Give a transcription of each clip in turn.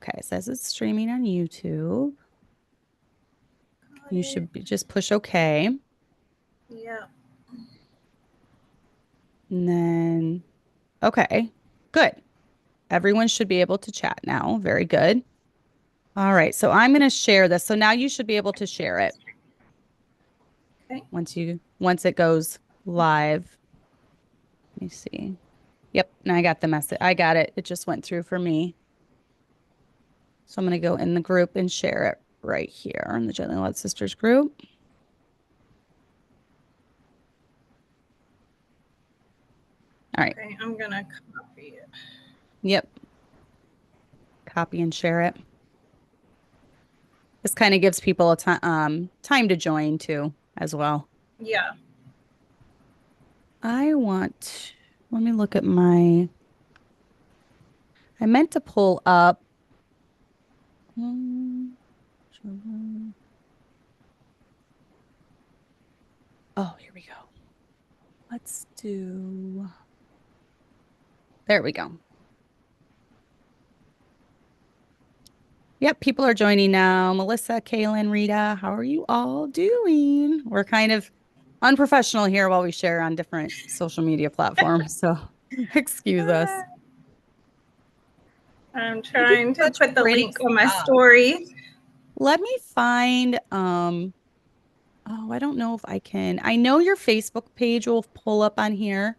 Okay, it says it's streaming on YouTube. You should just push OK. Yeah. And then, okay, good. Everyone should be able to chat now. Very good. All right, so I'm going to share this. So now you should be able to share it. Okay. Once it goes live. Let me see. Yep, and I got the message. I got it. It just went through for me. So I'm going to go in the group and share it right here in the Gently Led Sisters group. All right. Okay, I'm going to copy it. Yep. Copy and share it. This kind of gives people a time to join too, as well. Yeah. Let me look at I meant to pull up. Oh, here we go. Let's do. There we go. Yep, people are joining now. Melissa, Kaylin, Rita, how are you all doing? We're kind of unprofessional here while we share on different social media platforms, so excuse us. I'm trying to put the link on my story. Let me find, oh, I don't know if I can. I know your Facebook page will pull up on here.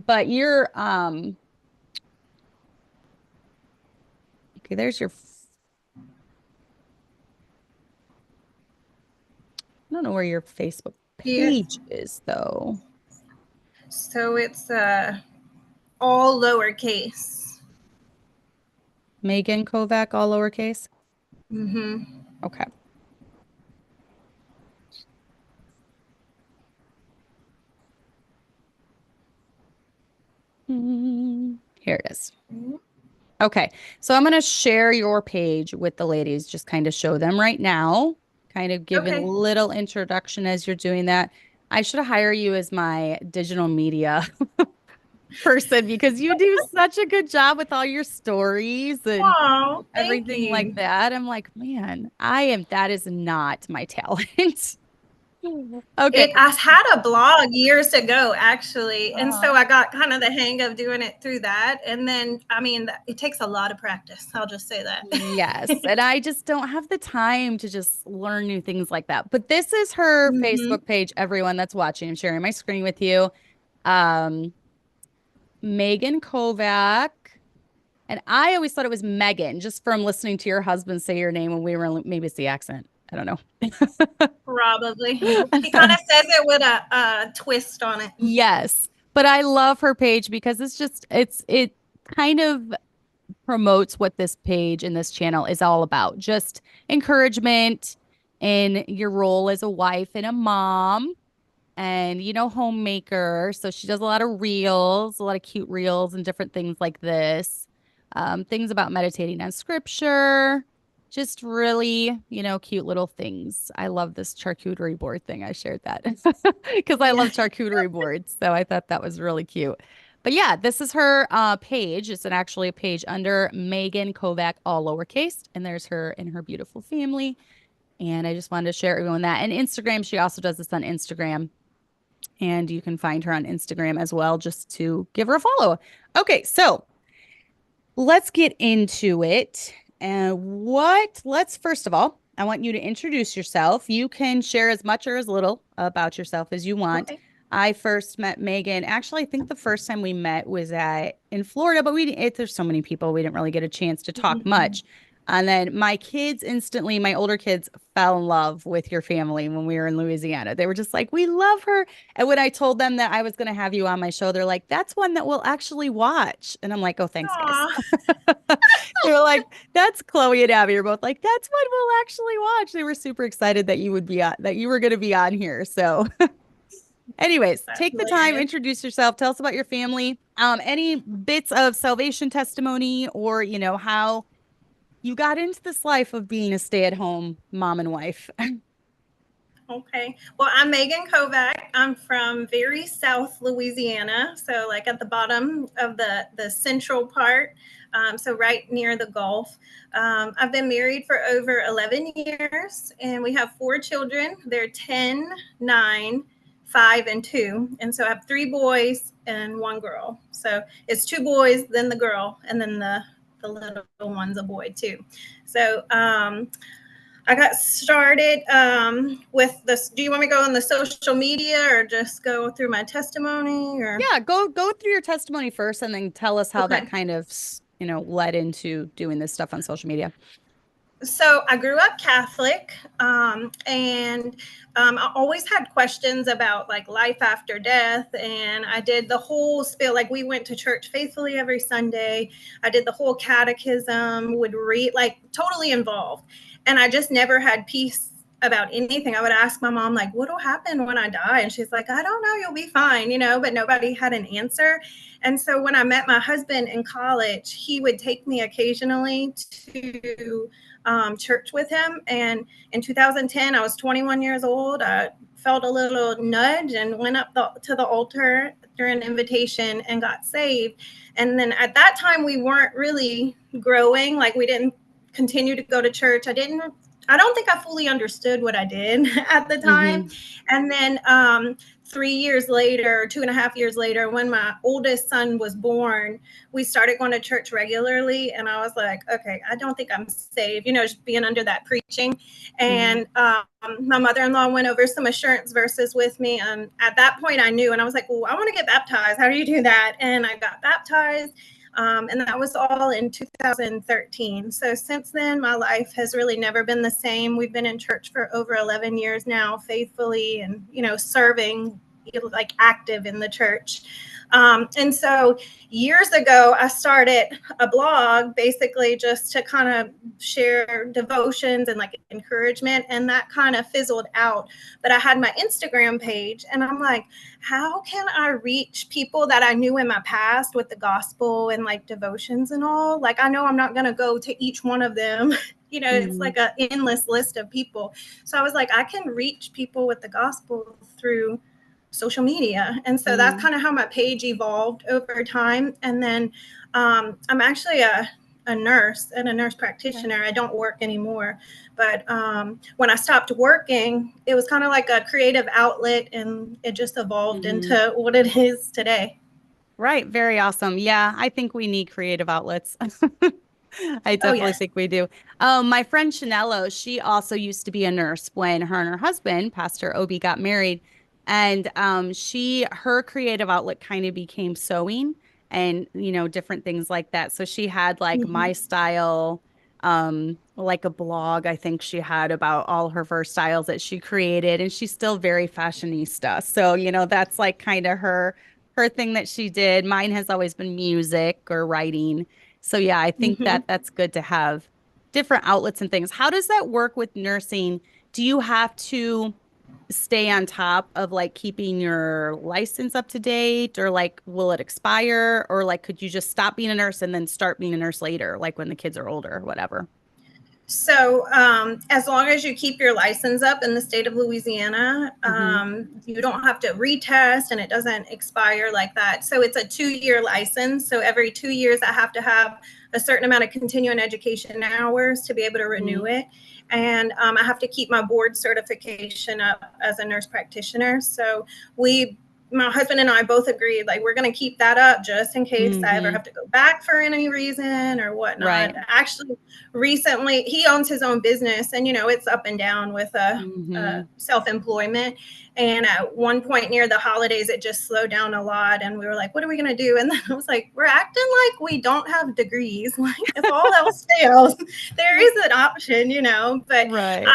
But you're, okay, there's your, I don't know where your Facebook page is though. So it's all lowercase. Magan Kovac, all lowercase? Mm-hmm. Okay. Here it is. Okay, so I'm going to share your page with the ladies, just kind of show them right now, kind of give a little introduction as you're doing that. I should hire you as my digital media person because you do such a good job with all your stories and everything like that. I'm like, man, that is not my talent. Okay. I had a blog years ago, actually. And so I got kind of the hang of doing it through that. And then, I mean, it takes a lot of practice. I'll just say that. Yes. And I just don't have the time to just learn new things like that. But this is her Facebook page, everyone that's watching. I'm sharing my screen with you. Magan Kovac. And I always thought it was Megan, just from listening to your husband say your name when we were, maybe it's the accent. I don't know. Probably. He kind of says it with a twist on it. Yes. But I love her page because it kind of promotes what this page and this channel is all about. Just encouragement in your role as a wife and a mom and, homemaker. So she does a lot of reels, a lot of cute reels and different things like this. Things about meditating on scripture, just really, cute little things. I love this charcuterie board thing. I shared that because I love charcuterie boards. So I thought that was really cute. But yeah, this is her page. It's actually a page under Magan Kovac, all lowercase. And there's her and her beautiful family. And I just wanted to share everyone that. And Instagram, she also does this on Instagram. And you can find her on Instagram as well, just to give her a follow. Okay, so let's get into it. Let's first of all, I want you to introduce yourself. You can share as much or as little about yourself as you want. Okay. I first met Magan. Actually, I think the first time we met was in Florida, but there's so many people, we didn't really get a chance to talk much. And then my older kids fell in love with your family when we were in Louisiana. They were just like, we love her. And when I told them that I was going to have you on my show, they're like, that's one that we'll actually watch. And I'm like, oh, thanks, guys. They were like, that's Chloe and Abby are both like, that's one we'll actually watch. They were super excited that you were going to be on here. So anyways, take the time, introduce yourself, tell us about your family, any bits of salvation testimony or, how you got into this life of being a stay-at-home mom and wife. Okay. Well, I'm Magan Kovac. I'm from very South Louisiana, so like at the bottom of the central part, so right near the Gulf. I've been married for over 11 years, and we have 4 children. They're 10, 9, 5, and 2. And so I have 3 boys and 1 girl. So it's 2 boys, then the girl, and then the little one's a boy too. So I got started with this. Do you want me to go on the social media or just go through my testimony? Or Yeah, go through your testimony first and then tell us how that okay. kind of, led into doing this stuff on social media. So I grew up Catholic, and I always had questions about like life after death. And I did the whole spiel. Like we went to church faithfully every Sunday. I did the whole catechism, would read, like totally involved. And I just never had peace about anything. I would ask my mom, like, what will happen when I die? And she's like, I don't know, you'll be fine, but nobody had an answer. And so when I met my husband in college, he would take me occasionally to church with him. And in 2010, I was 21 years old. I felt a little nudge and went up to the altar during an invitation and got saved. And then at that time, we weren't really growing. Like we didn't continue to go to church. I don't think I fully understood what I did at the time. And then 3 years later, 2.5 years later, when my oldest son was born, we started going to church regularly. And I was like, okay, I don't think I'm saved, just being under that preaching. And my mother-in-law went over some assurance verses with me. And at that point I knew, and I was like, well, I want to get baptized. How do you do that? And I got baptized. And that was all in 2013. So since then, my life has really never been the same. We've been in church for over 11 years now, faithfully, and, serving, like active in the church. And so years ago, I started a blog basically just to kind of share devotions and like encouragement. And that kind of fizzled out. But I had my Instagram page, and I'm like, how can I reach people that I knew in my past with the gospel and like devotions and all? Like, I know I'm not going to go to each one of them. It's like an endless list of people. So I was like, I can reach people with the gospel through social media. And so that's kind of how my page evolved over time. And then I'm actually a nurse and a nurse practitioner. I don't work anymore. But when I stopped working, it was kind of like a creative outlet, and it just evolved into what it is today. Right. Very awesome. Yeah, I think we need creative outlets. I Oh, definitely yes. think we do. My friend Chanello, she also used to be a nurse when her and her husband, Pastor Obi, got married. And her creative outlet kind of became sewing and, different things like that. So she had like my style, like a blog, I think she had about all her verse styles that she created. And she's still very fashionista. So, that's like kind of her thing that she did. Mine has always been music or writing. So yeah, I think that that's good to have different outlets and things. How does that work with nursing? Do you have to stay on top of like keeping your license up to date, or like will it expire, or like could you just stop being a nurse and then start being a nurse later, like when the kids are older or whatever? So as long as you keep your license up in the state of Louisiana, you don't have to retest, and it doesn't expire like that. So it's a 2-year license. So every 2 years, I have to have a certain amount of continuing education hours to be able to renew it. And I have to keep my board certification up as a nurse practitioner. So my husband and I both agreed, like, we're going to keep that up just in case I ever have to go back for any reason or whatnot. Right. Actually, recently, he owns his own business, and, it's up and down with self-employment. And at one point near the holidays, it just slowed down a lot. And we were like, what are we going to do? And then I was like, we're acting like we don't have degrees. Like, if all else fails, there is an option, But, Right.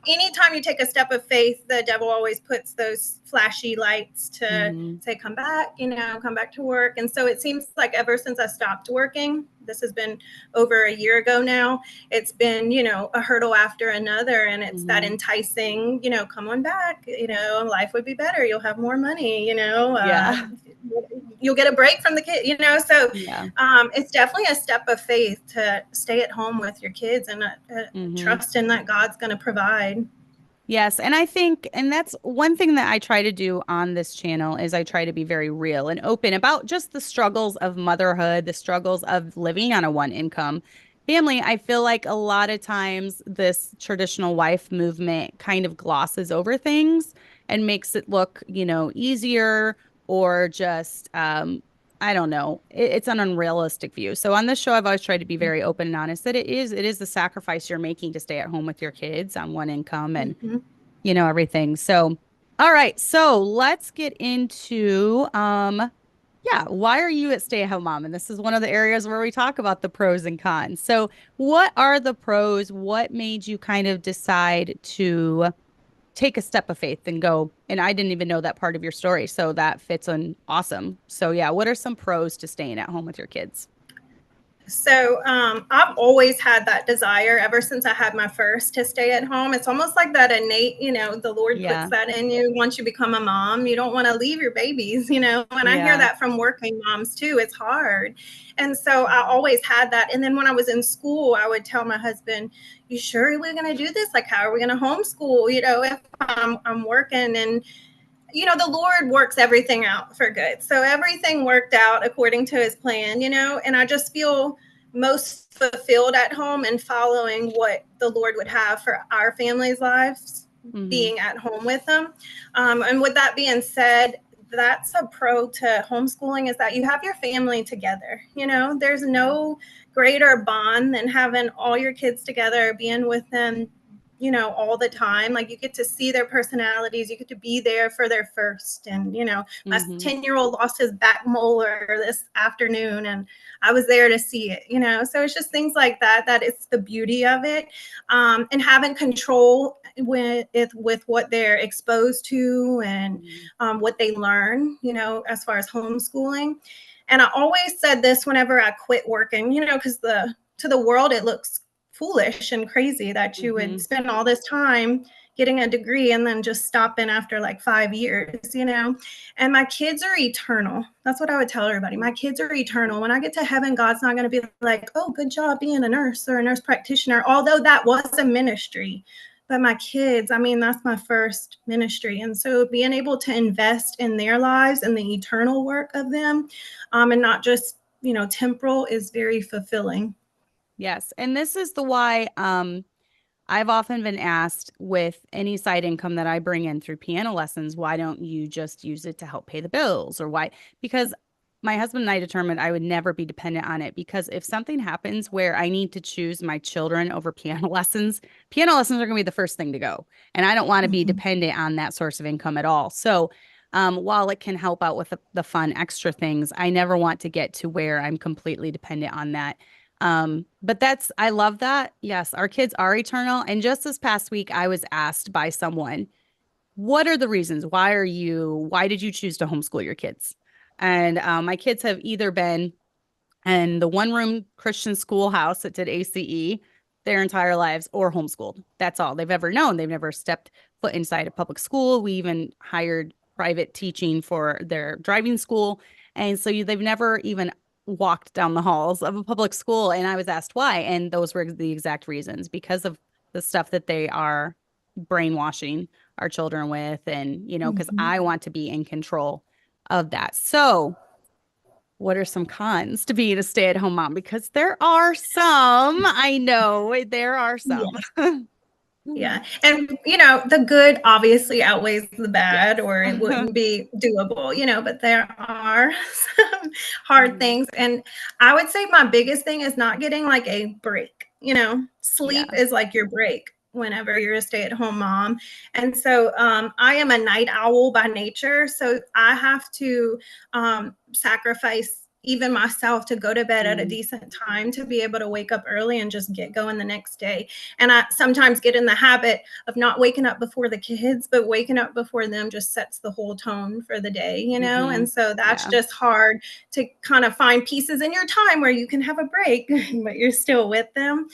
anytime you take a step of faith, the devil always puts those flashy lights to say, come back, come back to work. And so it seems like ever since I stopped working, this has been over a year ago now, it's been, a hurdle after another. And it's that enticing, come on back, life would be better. You'll have more money, you'll get a break from the kid, So it's definitely a step of faith to stay at home with your kids and trust in that God's going to provide. Yes, and I think, and that's one thing that I try to do on this channel is I try to be very real and open about just the struggles of motherhood, the struggles of living on a one income family. I feel like a lot of times this traditional wife movement kind of glosses over things and makes it look, easier or just, I don't know. It's an unrealistic view. So on this show, I've always tried to be very open and honest that it is the sacrifice you're making to stay at home with your kids on one income and Mm-hmm. everything. So, all right. So let's get into, yeah, why are you at stay-at-home mom? And this is one of the areas where we talk about the pros and cons. So, what are the pros? What made you kind of decide to take a step of faith and go? And I didn't even know that part of your story. So that fits on awesome. So, yeah, what are some pros to staying at home with your kids? So I've always had that desire ever since I had my first to stay at home. It's almost like that innate, the Lord puts Yeah. that in you once you become a mom. You don't want to leave your babies, and I hear Yeah. that from working moms too. It's hard. And so I always had that. And then when I was in school, I would tell my husband, you sure we're going to do this? Like, how are we going to homeschool, if I'm working? And the Lord works everything out for good. So everything worked out according to his plan, and I just feel most fulfilled at home and following what the Lord would have for our family's lives, Hmm. being at home with them. And with that being said, that's a pro to homeschooling is that you have your family together. There's Yeah. no greater bond than having all your kids together, being with them all the time. Like you get to see their personalities. You get to be there for their first. And, my Hmm. 10-year-old lost his back molar this afternoon and I was there to see it. So it's just things like that it's the beauty of it. And having control with what they're exposed to and what they learn, as far as homeschooling. And I always said this whenever I quit working, because to the world, it looks foolish and crazy that you would Hmm. spend all this time getting a degree and then just stop in after like 5 years. And my kids are eternal. That's what I would tell everybody. My kids are eternal. When I get to heaven, God's not going to be like, oh, good job being a nurse or a nurse practitioner, although that was a ministry. But my kids, I mean, that's my first ministry. And so being able to invest in their lives and the eternal work of them, and not just, temporal, is very fulfilling. Yes. And this is the why I've often been asked with any side income that I bring in through piano lessons, why don't you just use it to help pay the bills or why? Because my husband and I determined I would never be dependent on it because if something happens where I need to choose my children over piano lessons are going to be the first thing to go. And I don't want to be Mhm. dependent on that source of income at all. So, while it can help out with the fun extra things, I never want to get to where I'm completely dependent on that. But I love that. Yes, our kids are eternal. And just this past week, I was asked by someone, what are the reasons? Why did you choose to homeschool your kids? And my kids have either been in the one room Christian schoolhouse that did ACE their entire lives or homeschooled. That's all they've ever known. They've never stepped foot inside a public school. We even hired private teaching for their driving school. And so they've never even walked down the halls of a public school. And I was asked why. And those were the exact reasons because of the stuff that they are brainwashing our children with. And, because Mhm. I want to be in control of that. So, what are some cons to being a stay-at-home mom? Because there are some. I know there are some. Yes. Yeah. And, the good obviously outweighs the bad, Yes. or it wouldn't be doable, but there are some hard Mhm. things. And I would say my biggest thing is not getting like a break. Sleep Yeah. is like your break whenever you're a stay at home mom. And so I am a night owl by nature. So I have to sacrifice even myself to go to bed at a Mm, decent time to be able to wake up early and just get going the next day. And I sometimes get in the habit of not waking up before the kids, but waking up before them just sets the whole tone for the day. hmm. And so that's Yeah. just hard to kind of find pieces in your time where you can have a break, but you're still with them.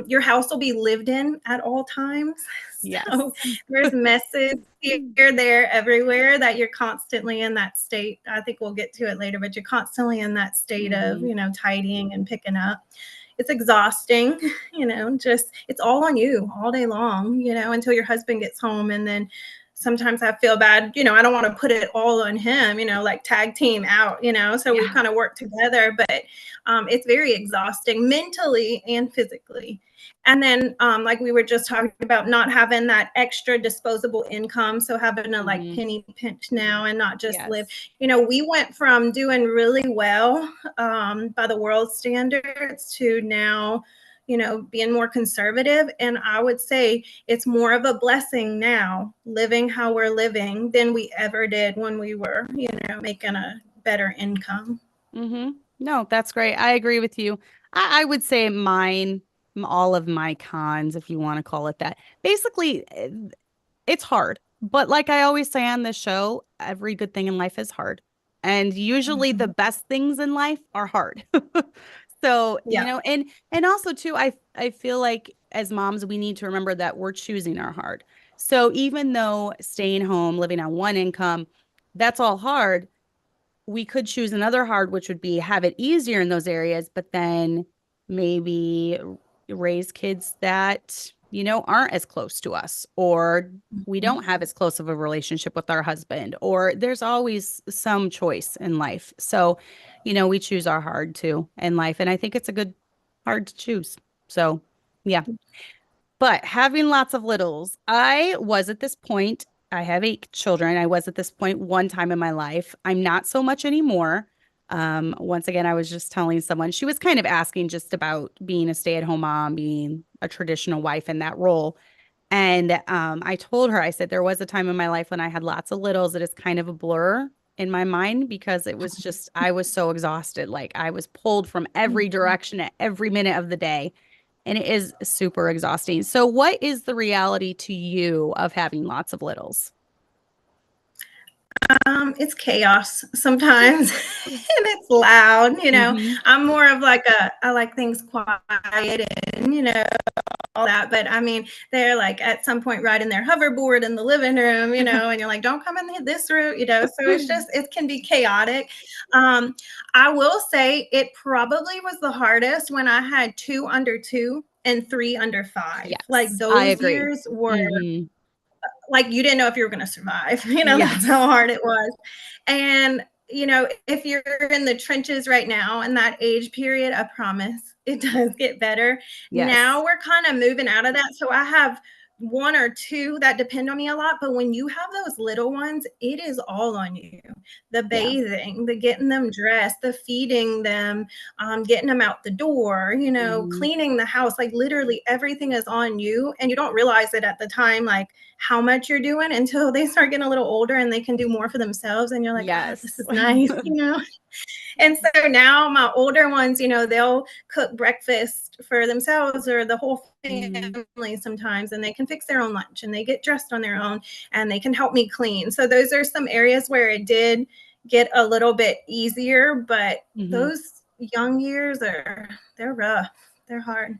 Your house will be lived in at all times. Yes. So there's messes here, there, everywhere that you're constantly in that state. I think we'll get to it later, but you're constantly in that state of, Hmm. tidying and picking up. it's exhausting, just it's all on you all day long, until your husband gets home. And then sometimes I feel bad, I don't want to put it all on him, like tag team out, so we kind of work together, but it's very exhausting mentally and physically. And then like we were just talking about, not having that extra disposable income, so having to like penny pinch now and not just live, we went from doing really well by the world standards to now being more conservative. And I would say it's more of a blessing now living how we're living than we ever did when we were, making a better income. No, that's great. I agree with you. I would say all of my cons, if you want to call it that. Basically, it's hard. But like I always say on this show, every good thing in life is hard. And usually the best things in life are hard. So, and also too, I feel like as moms, we need to remember that we're choosing our hard. So even though staying home, living on one income, that's all hard, we could choose another hard, which would be have it easier in those areas, but then maybe raise kids that, aren't as close to us, or we don't have as close of a relationship with our husband, or there's always some choice in life. So, we choose our hard too in life. And I think it's a good hard to choose. So, yeah. But having lots of littles, I was at this point, I have 8 children. I was at this point one time in my life. I'm not so much anymore. Once again, I was just telling someone, she was kind of asking just about being a stay-at-home mom, being a traditional wife in that role. And I told her, I said, there was a time in my life when I had lots of littles. It is kind of a blur in my mind because it was just, I was so exhausted. Like I was pulled from every direction at every minute of the day. And it is super exhausting. So what is the reality to you of having lots of littles? It's chaos sometimes and it's loud, I'm more of like I like things quiet and, all that. But I mean, they're like at some point riding their hoverboard in the living room, and you're like, don't come in this route, so it can be chaotic. I will say it probably was the hardest when I had 2 under 2 and 3 under 5. Yes, like I those agree. years were like you didn't know if you were going to survive. That's how hard it was. And if you're in the trenches right now in that age period, I promise it does get better. Now we're kind of moving out of that. So I have 1 or 2 that depend on me a lot. But when you have those little ones, it is all on you. The bathing, the getting them dressed, the feeding them, getting them out the door, cleaning the house, like literally everything is on you. And you don't realize it at the time, like how much you're doing until they start getting a little older and they can do more for themselves. And you're like, oh, this is nice, And so now my older ones, they'll cook breakfast for themselves or the whole family sometimes, and they can fix their own lunch and they get dressed on their own and they can help me clean. So those are some areas where it did get a little bit easier, but those young years they're rough. They're hard.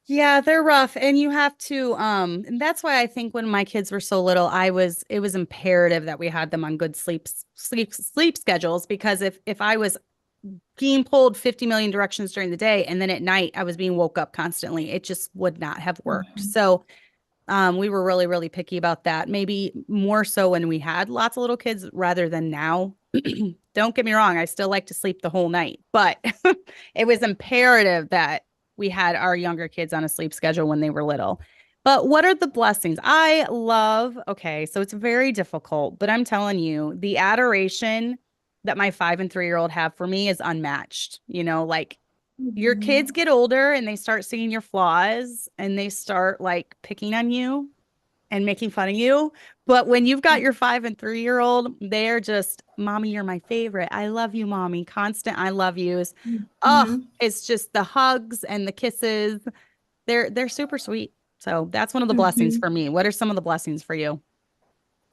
Yeah, they're rough. And you have to, and that's why I think when my kids were so little, it was imperative that we had them on good sleep schedules, because if I was being pulled 50 million directions during the day and then at night I was being woke up constantly, it just would not have worked. So we were really, really picky about that. Maybe more so when we had lots of little kids rather than now. Don't get me wrong, I still like to sleep the whole night, but it was imperative that we had our younger kids on a sleep schedule when they were little. But what are the blessings? Okay, so it's very difficult, but I'm telling you, the adoration that my 5 and 3-year-old have for me is unmatched. Like your kids get older and they start seeing your flaws and they start like picking on you and making fun of you. But when you've got your 5 and 3-year-old, they're just, mommy, you're my favorite. I love you, mommy. Constant I love yous. Oh, it's just the hugs and the kisses. They're super sweet. So that's one of the blessings for me. What are some of the blessings for you?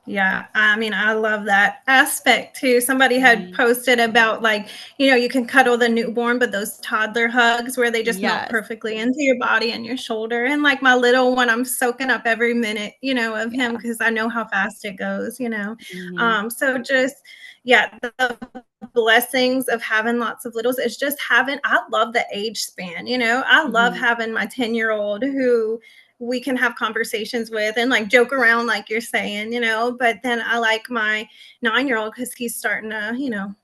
Yeah, I mean, I love that aspect too. Somebody had posted about like, you can cuddle the newborn, but those toddler hugs where they just melt perfectly into your body and your shoulder. And like my little one, I'm soaking up every minute, of him because I know how fast it goes. So just, yeah, the blessings of having lots of littles is just having, I love the age span, you know, I love having my 10-year-old who we can have conversations with and like joke around, like you're saying, you know, but then I like my 9-year-old because he's starting to, you know,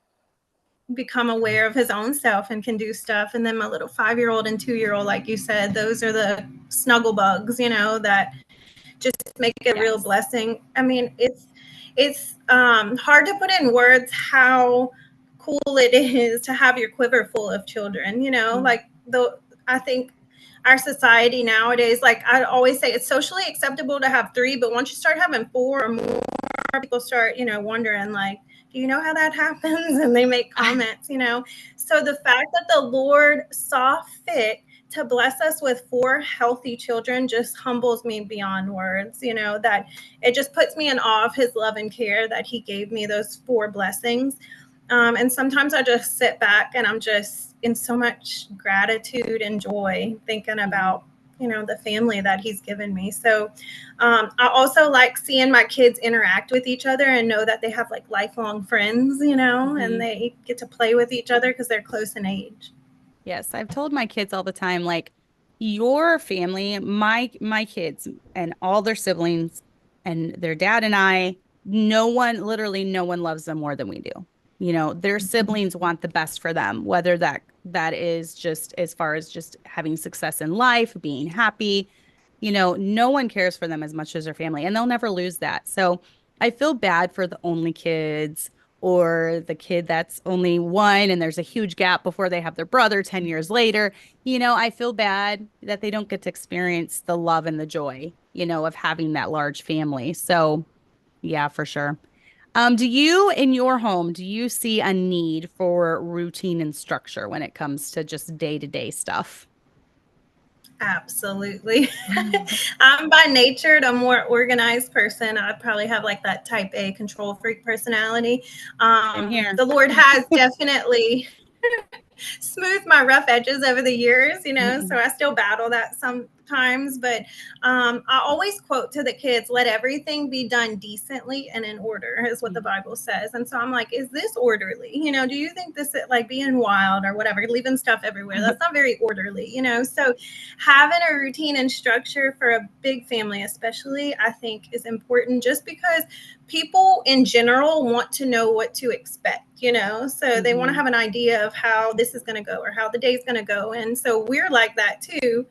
become aware of his own self and can do stuff. And then my little 5-year-old and 2-year-old, like you said, those are the snuggle bugs, you know, that just make it a real blessing. I mean, it's hard to put in words how cool it is to have your quiver full of children, you know, like I think our society nowadays, like I always say, it's socially acceptable to have 3, but once you start having 4 or more, people start, you know, wondering like, do you know how that happens? And they make comments, you know. So the fact that the Lord saw fit to bless us with 4 healthy children just humbles me beyond words, you know, that it just puts me in awe of his love and care that he gave me those 4 blessings. And sometimes I just sit back and I'm just in so much gratitude and joy thinking about, you know, the family that he's given me. So I also like seeing my kids interact with each other and know that they have like lifelong friends, you know, and they get to play with each other because they're close in age. Yes, I've told my kids all the time, like your family, my kids and all their siblings and their dad and I, no one, literally no one loves them more than we do. You know, their siblings want the best for them, whether that is just as far as just having success in life, being happy. You know, no one cares for them as much as their family, and they'll never lose that. So I feel bad for the only kids or the kid that's only one and there's a huge gap before they have their brother 10 years later. You know, I feel bad that they don't get to experience the love and the joy, you know, of having that large family. So, yeah, for sure. Do you in your home, do you see a need for routine and structure when it comes to just day-to-day stuff? Absolutely. I'm by nature a more organized person. I probably have like that type A control freak personality. Same here. The Lord has definitely smoothed my rough edges over the years, you know, so I still battle that sometimes. But I always quote to the kids, let everything be done decently and in order, is what the Bible says. And so I'm like, is this orderly? You know, do you think this is like being wild or whatever, leaving stuff everywhere? That's not very orderly, you know? So having a routine and structure for a big family, especially, I think is important just because people in general want to know what to expect, you know, so they want to have an idea of how this is going to go or how the day's going to go. And so we're like that too.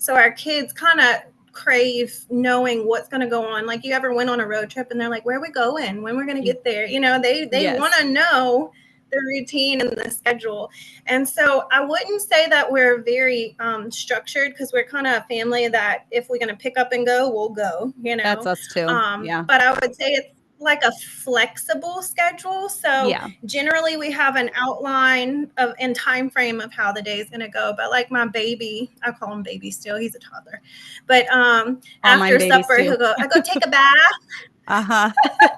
So our kids kind of crave knowing what's going to go on. Like, you ever went on a road trip and they're like, where are we going, when we're going to get there, you know, they want to know the routine and the schedule. And so I wouldn't say that we're very structured, because we're kind of a family that if we're going to pick up and go, we'll go, you know. That's us too. Yeah. But I would say it's like a flexible schedule. So Yeah. generally we have an outline of and time frame of how the day is going to go. But like my baby, I call him baby still, he's a toddler, but All mine after babies supper too. I go take a bath. Uh-huh.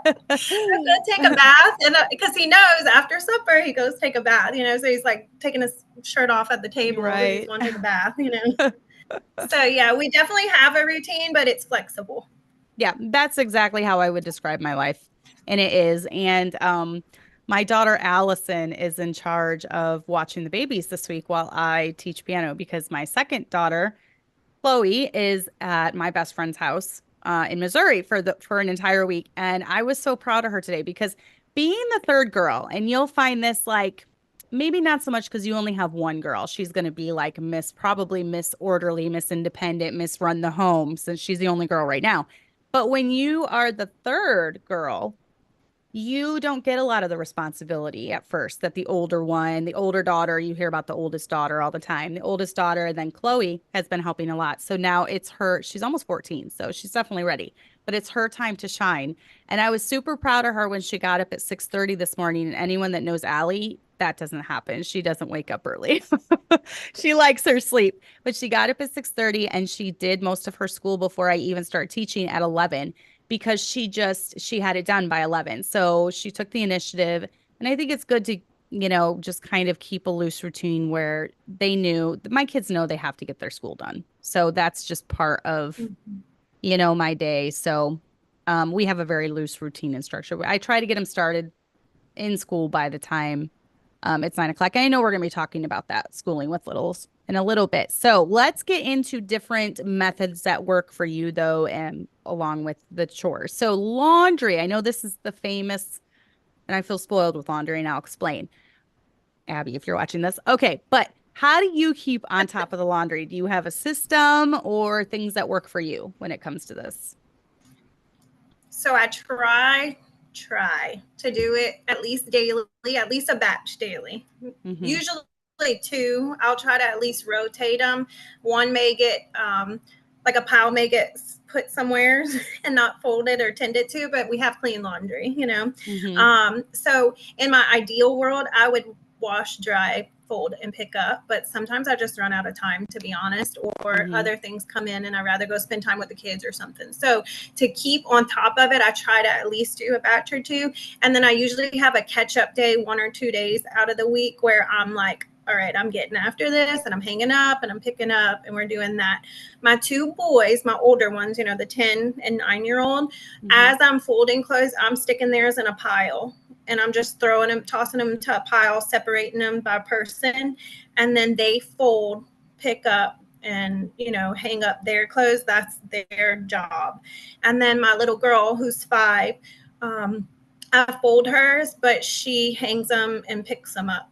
I go take a bath, and because he knows after supper he goes take a bath, you know, so he's like taking his shirt off at the table because he's Right. going to take a bath, you know. So yeah, we definitely have a routine, but it's flexible. Yeah, that's exactly how I would describe my life. And it is. And my daughter Allison is in charge of watching the babies this week while I teach piano, because my second daughter, Chloe, is at my best friend's house in Missouri for an entire week. And I was so proud of her today because being the third girl, and you'll find this like maybe not so much because you only have one girl. She's going to be like probably Miss Orderly, Miss Independent, Miss Run the Home, since she's the only girl right now. But when you are the third girl, you don't get a lot of the responsibility at first that the older one, the older daughter, you hear about the oldest daughter all the time. The oldest daughter, and then Chloe has been helping a lot. So now it's her, she's almost 14, so she's definitely ready. But it's her time to shine. And I was super proud of her when she got up at 6:30 this morning. And anyone that knows Allie, that doesn't happen. She doesn't wake up early. She likes her sleep. But she got up at 6:30 and she did most of her school before I even start teaching at 11, because she had it done by 11. So she took the initiative. And I think it's good to, you know, just kind of keep a loose routine where my kids know they have to get their school done. So that's just part of, you know, my day. So we have a very loose routine and structure. I try to get them started in school by the time It's 9 o'clock. I know we're going to be talking about that schooling with littles in a little bit. So let's get into different methods that work for you, though, and along with the chores. So laundry, I know this is the famous, and I feel spoiled with laundry, and I'll explain. Abby, if you're watching this. Okay, but how do you keep on top of the laundry? Do you have a system or things that work for you when it comes to this? So I try to do it at least daily, at least a batch daily. Usually two. I'll try to at least rotate them. One may get like a pile may get put somewhere and not folded or tended to, but we have clean laundry, you know. So in my ideal world, I would wash, dry, fold, and pick up. But sometimes I just run out of time, to be honest, or other things come in and I'd rather go spend time with the kids or something. So to keep on top of it, I try to at least do a batch or two. And then I usually have a catch up day, 1 or 2 days out of the week where I'm like, all right, I'm getting after this and I'm hanging up and I'm picking up and we're doing that. My 2 boys, my older ones, you know, the 10 and 9-year-old, as I'm folding clothes, I'm sticking theirs in a pile and I'm just throwing them, tossing them to a pile, separating them by person. And then they fold, pick up, and, you know, hang up their clothes. That's their job. And then my little girl, who's 5, I fold hers, but she hangs them and picks them up.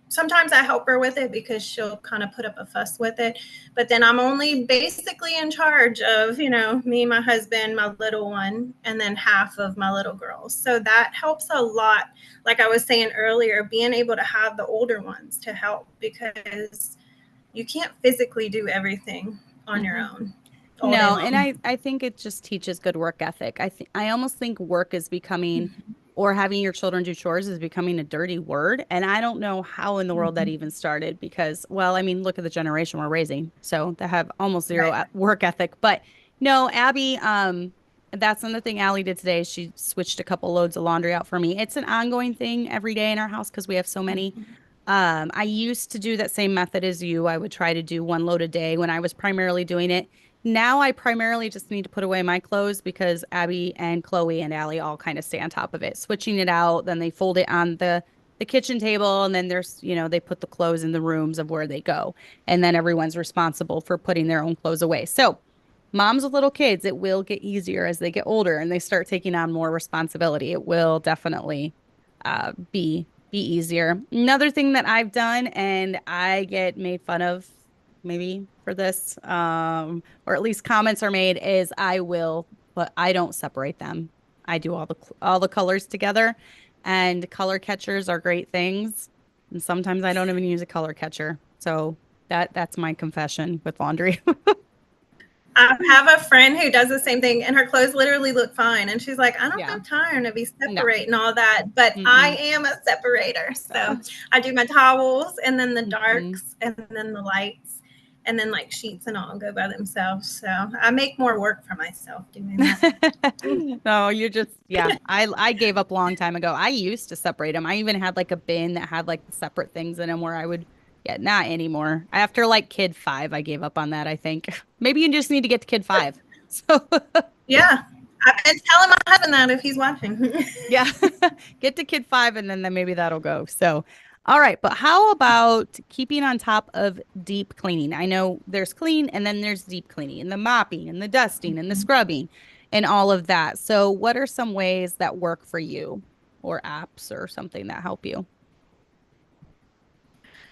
Sometimes I help her with it because she'll kind of put up a fuss with it. But then I'm only basically in charge of, you know, me, my husband, my little one, and then half of my little girls. So that helps a lot. Like I was saying earlier, being able to have the older ones to help because you can't physically do everything on your own. No, and I think it just teaches good work ethic. I almost think work is becoming or having your children do chores is becoming a dirty word. And I don't know how in the world that even started because, well, I mean, look at the generation we're raising. So they have almost zero work ethic. But no, Abby, that's another thing Allie did today. She switched a couple loads of laundry out for me. It's an ongoing thing every day in our house because we have so many. I used to do that same method as you. I would try to do 1 load a day when I was primarily doing it. Now I primarily just need to put away my clothes because Abby and Chloe and Allie all kind of stay on top of it, switching it out. Then they fold it on the kitchen table, and then there's, you know, they put the clothes in the rooms of where they go. And then everyone's responsible for putting their own clothes away. So moms with little kids, it will get easier as they get older and they start taking on more responsibility. It will definitely be easier. Another thing that I've done, and I get made fun of maybe for this, or at least comments are made, is but I don't separate them. I do all the colors together, and color catchers are great things. And sometimes I don't even use a color catcher. So that's my confession with laundry. I have a friend who does the same thing and her clothes literally look fine. And she's like, I don't Yeah. have time to be No. separating all that. But I am a separator. So I do my towels and then the darks and then the lights and then like sheets and all go by themselves. So I make more work for myself doing that. No, you're just, yeah. I gave up a long time ago. I used to separate them. I even had like a bin that had like the separate things in them where I would, yeah, not anymore. After like kid 5, I gave up on that, I think. Maybe you just need to get to kid 5. So yeah. I've been telling my husband that if he's watching. yeah, get to kid 5 and then maybe that'll go. So, all right. But how about keeping on top of deep cleaning? I know there's clean and then there's deep cleaning and the mopping and the dusting and the scrubbing and all of that. So what are some ways that work for you or apps or something that help you?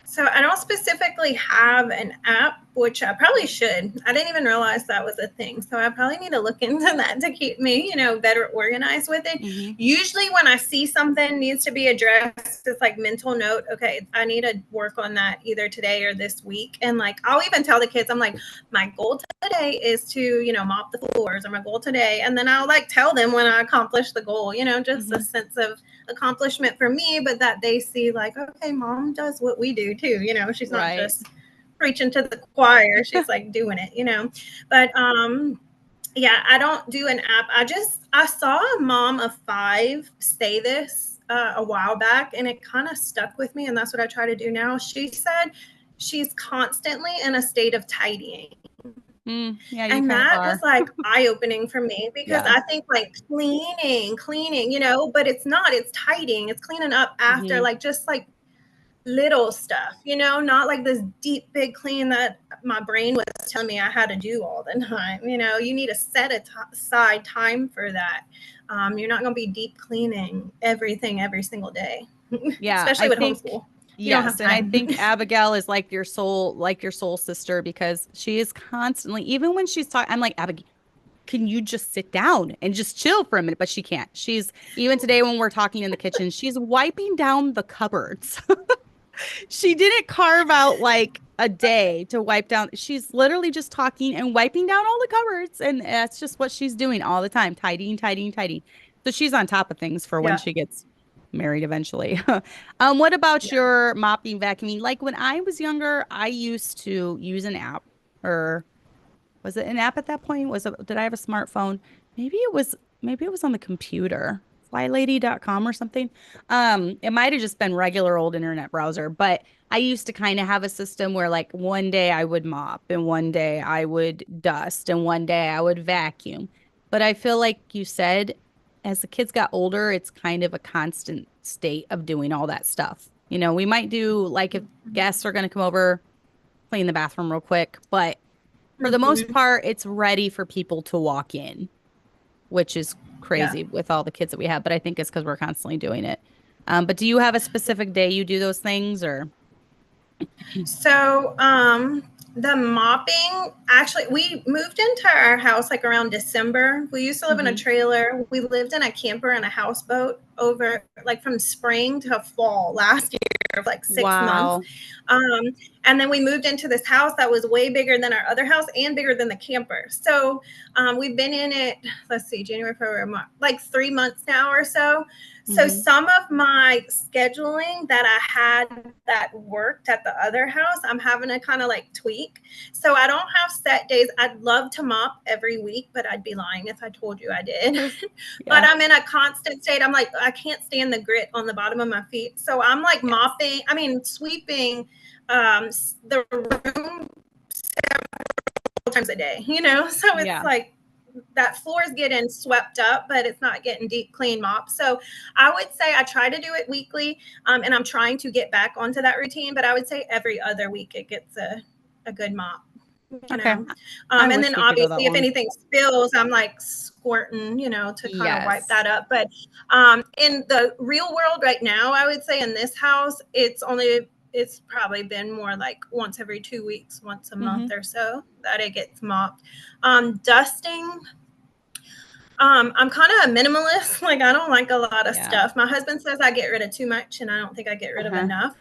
So I don't specifically have an app, which I probably should. I didn't even realize that was a thing. So I probably need to look into that to keep me, you know, better organized with it. Usually when I see something needs to be addressed, it's like mental note. Okay, I need to work on that either today or this week. And like, I'll even tell the kids, I'm like, my goal today is to, you know, mop the floors or my goal today. And then I'll like tell them when I accomplish the goal, you know, just a sense of accomplishment for me, but that they see like, okay, mom does what we do too. You know, she's not just preaching to the choir. She's like doing it, you know. But yeah, I don't do an app. I saw a mom of 5 say this a while back and it kind of stuck with me. And that's what I try to do now. She said she's constantly in a state of tidying. Yeah, you And kind of that was are. like eye-opening for me because Yeah. I think like cleaning, but it's not, it's tidying, it's cleaning up after, Mhm. like just like little stuff, not like this deep, big clean that my brain was telling me I had to do all the time. You need to set aside time for that. You're not going to be deep cleaning everything every single day, Yeah, especially I with think homeschool. You don't have yes, and I time. think Abigail is like your soul sister because she is constantly, even when she's talking, I'm like, Abigail, can you just sit down and just chill for a minute? But she can't. She's even today when we're talking in the kitchen, she's wiping down the cupboards. She didn't carve out like a day to wipe down. She's literally just talking and wiping down all the cupboards. And that's just what she's doing all the time, tidying, tidying, tidying. So she's on top of things for when Yeah. she gets married eventually. What about Yeah. your mopping, vacuuming? Like when I was younger, I used to use an app, or was it an app at that point? Did I have a smartphone? Maybe it was on the computer. Flylady.com or something. It might have just been regular old internet browser, but I used to kind of have a system where like one day I would mop and one day I would dust and one day I would vacuum. But I feel like you said as the kids got older, it's kind of a constant state of doing all that stuff. We might do like if guests are going to come over, clean the bathroom real quick, but for the most Mhm. part, it's ready for people to walk in, which is Yeah. crazy with all the kids that we have. But I think it's because we're constantly doing it. But do you have a specific day you do those things or? So, the mopping, actually, we moved into our house like around December. We used to live in a Mhm. trailer. We lived in a camper and a houseboat over like from spring to fall last year, like 6 months. Wow. Um, and then we moved into this house that was way bigger than our other house and bigger than the camper. So, we've been in it, let's see, January, February, March, like 3 months now or so. So Hmm. some of my scheduling that I had that worked at the other house, I'm having to kind of like tweak. So I don't have set days. I'd love to mop every week, but I'd be lying if I told you I did. But Yeah. I'm in a constant state. I'm like, I can't stand the grit on the bottom of my feet. So I'm like Yes. sweeping the room several times a day, So it's Yeah. like that floor is getting swept up, but it's not getting deep clean mop. So I would say I try to do it weekly, and I'm trying to get back onto that routine. But I would say every other week it gets a good mop, you Okay. know. I And wish then we could go that obviously if long. anything spills, I'm like squirting, to kind of wipe Yes. that up. But in the real world right now, I would say in this house, it's probably been more like once every 2 weeks, once a Hmm. month or so that it gets mopped. Dusting, I'm kind of a minimalist. Like I don't like a lot of Yeah. stuff. My husband says I get rid of too much, and I don't think I get rid of Uh-huh. enough.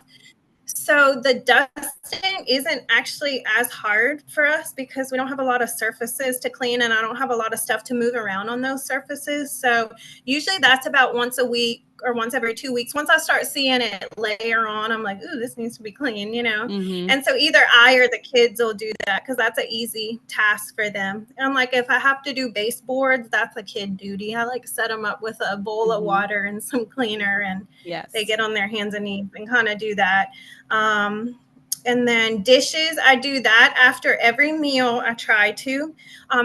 So the dusting isn't actually as hard for us because we don't have a lot of surfaces to clean and I don't have a lot of stuff to move around on those surfaces. So usually that's about once a week or once every 2 weeks. Once I start seeing it layer on, I'm like, ooh, this needs to be clean. Hmm. And so either I or the kids will do that because that's an easy task for them. And I'm like, if I have to do baseboards, that's a kid duty. I like set them up with a bowl of Hmm. water and some cleaner and they Yes. get on their hands and knees and kind of do that. Um, and then dishes, I do that after every meal. I try to,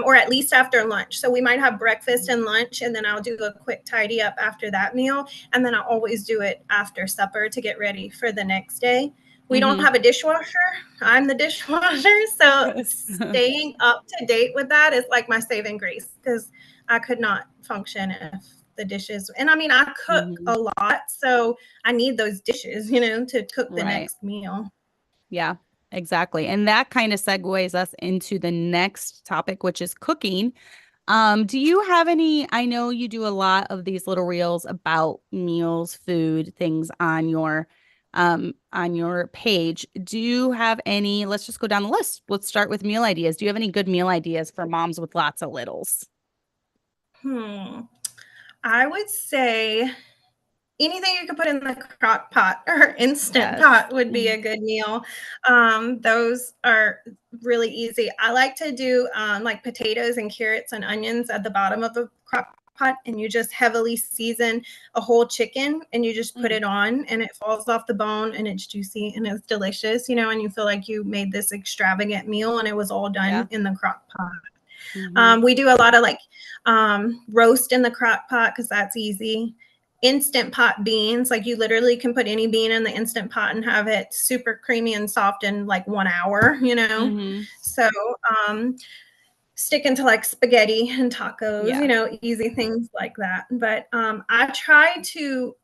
or at least after lunch. So we might have breakfast and lunch, and then I'll do a quick tidy up after that meal. And then I always do it after supper to get ready for the next day. We don't Hmm. have a dishwasher. I'm the dishwasher. So Yes. staying up to date with that is like my saving grace because I could not function if the dishes. And I mean, I cook Hmm. a lot. So I need those dishes, to cook the Right. next meal. Yeah, exactly. And that kind of segues us into the next topic, which is cooking. Do you have any? I know you do a lot of these little reels about meals, food, things on your page. Do you have any? Let's just go down the list. Let's start with meal ideas. Do you have any good meal ideas for moms with lots of littles? Hmm. I would say anything you could put in the crock pot or instant Yes. pot would be a good meal. Those are really easy. I like to do like potatoes and carrots and onions at the bottom of the crock pot and you just heavily season a whole chicken and you just put it on and it falls off the bone and it's juicy and it's delicious, and you feel like you made this extravagant meal and it was all done in the crock pot. We do a lot of like roast in the crock pot because that's easy. Instant pot beans, like you literally can put any bean in the instant pot and have it super creamy and soft in like 1 hour, So sticking to like spaghetti and tacos, easy things like that. But I try to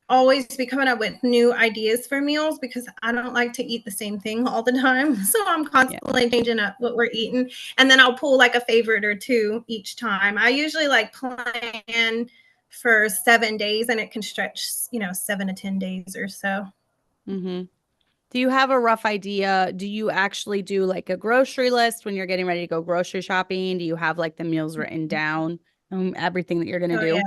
always be coming up with new ideas for meals because I don't like to eat the same thing all the time. So I'm constantly changing up what we're eating. And then I'll pull like a favorite or two each time. I usually like plan for 7 days and it can stretch, 7 to 10 days or so. Do you have a rough idea? Do you actually do like a grocery list when you're getting ready to go grocery shopping? Do you have like the meals written down, everything that you're going to do? Yeah.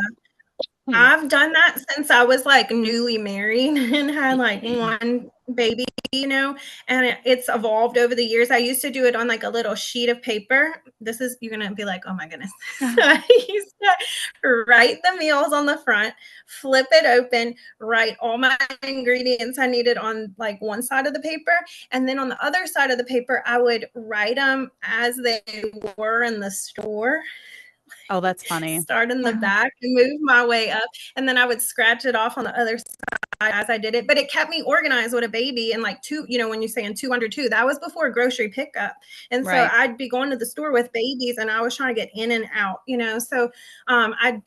I've done that since I was like newly married and had like one baby, and it's evolved over the years. I used to do it on like a little sheet of paper. You're going to be like, oh my goodness. So I used to write the meals on the front, flip it open, write all my ingredients I needed on like one side of the paper. And then on the other side of the paper, I would write them as they were in the store. Oh, that's funny. Start in the back and move my way up. And then I would scratch it off on the other side as I did it. But it kept me organized with a baby. And like when you say in 2 under 2, that was before grocery pickup. And so I'd be going to the store with babies and I was trying to get in and out, So I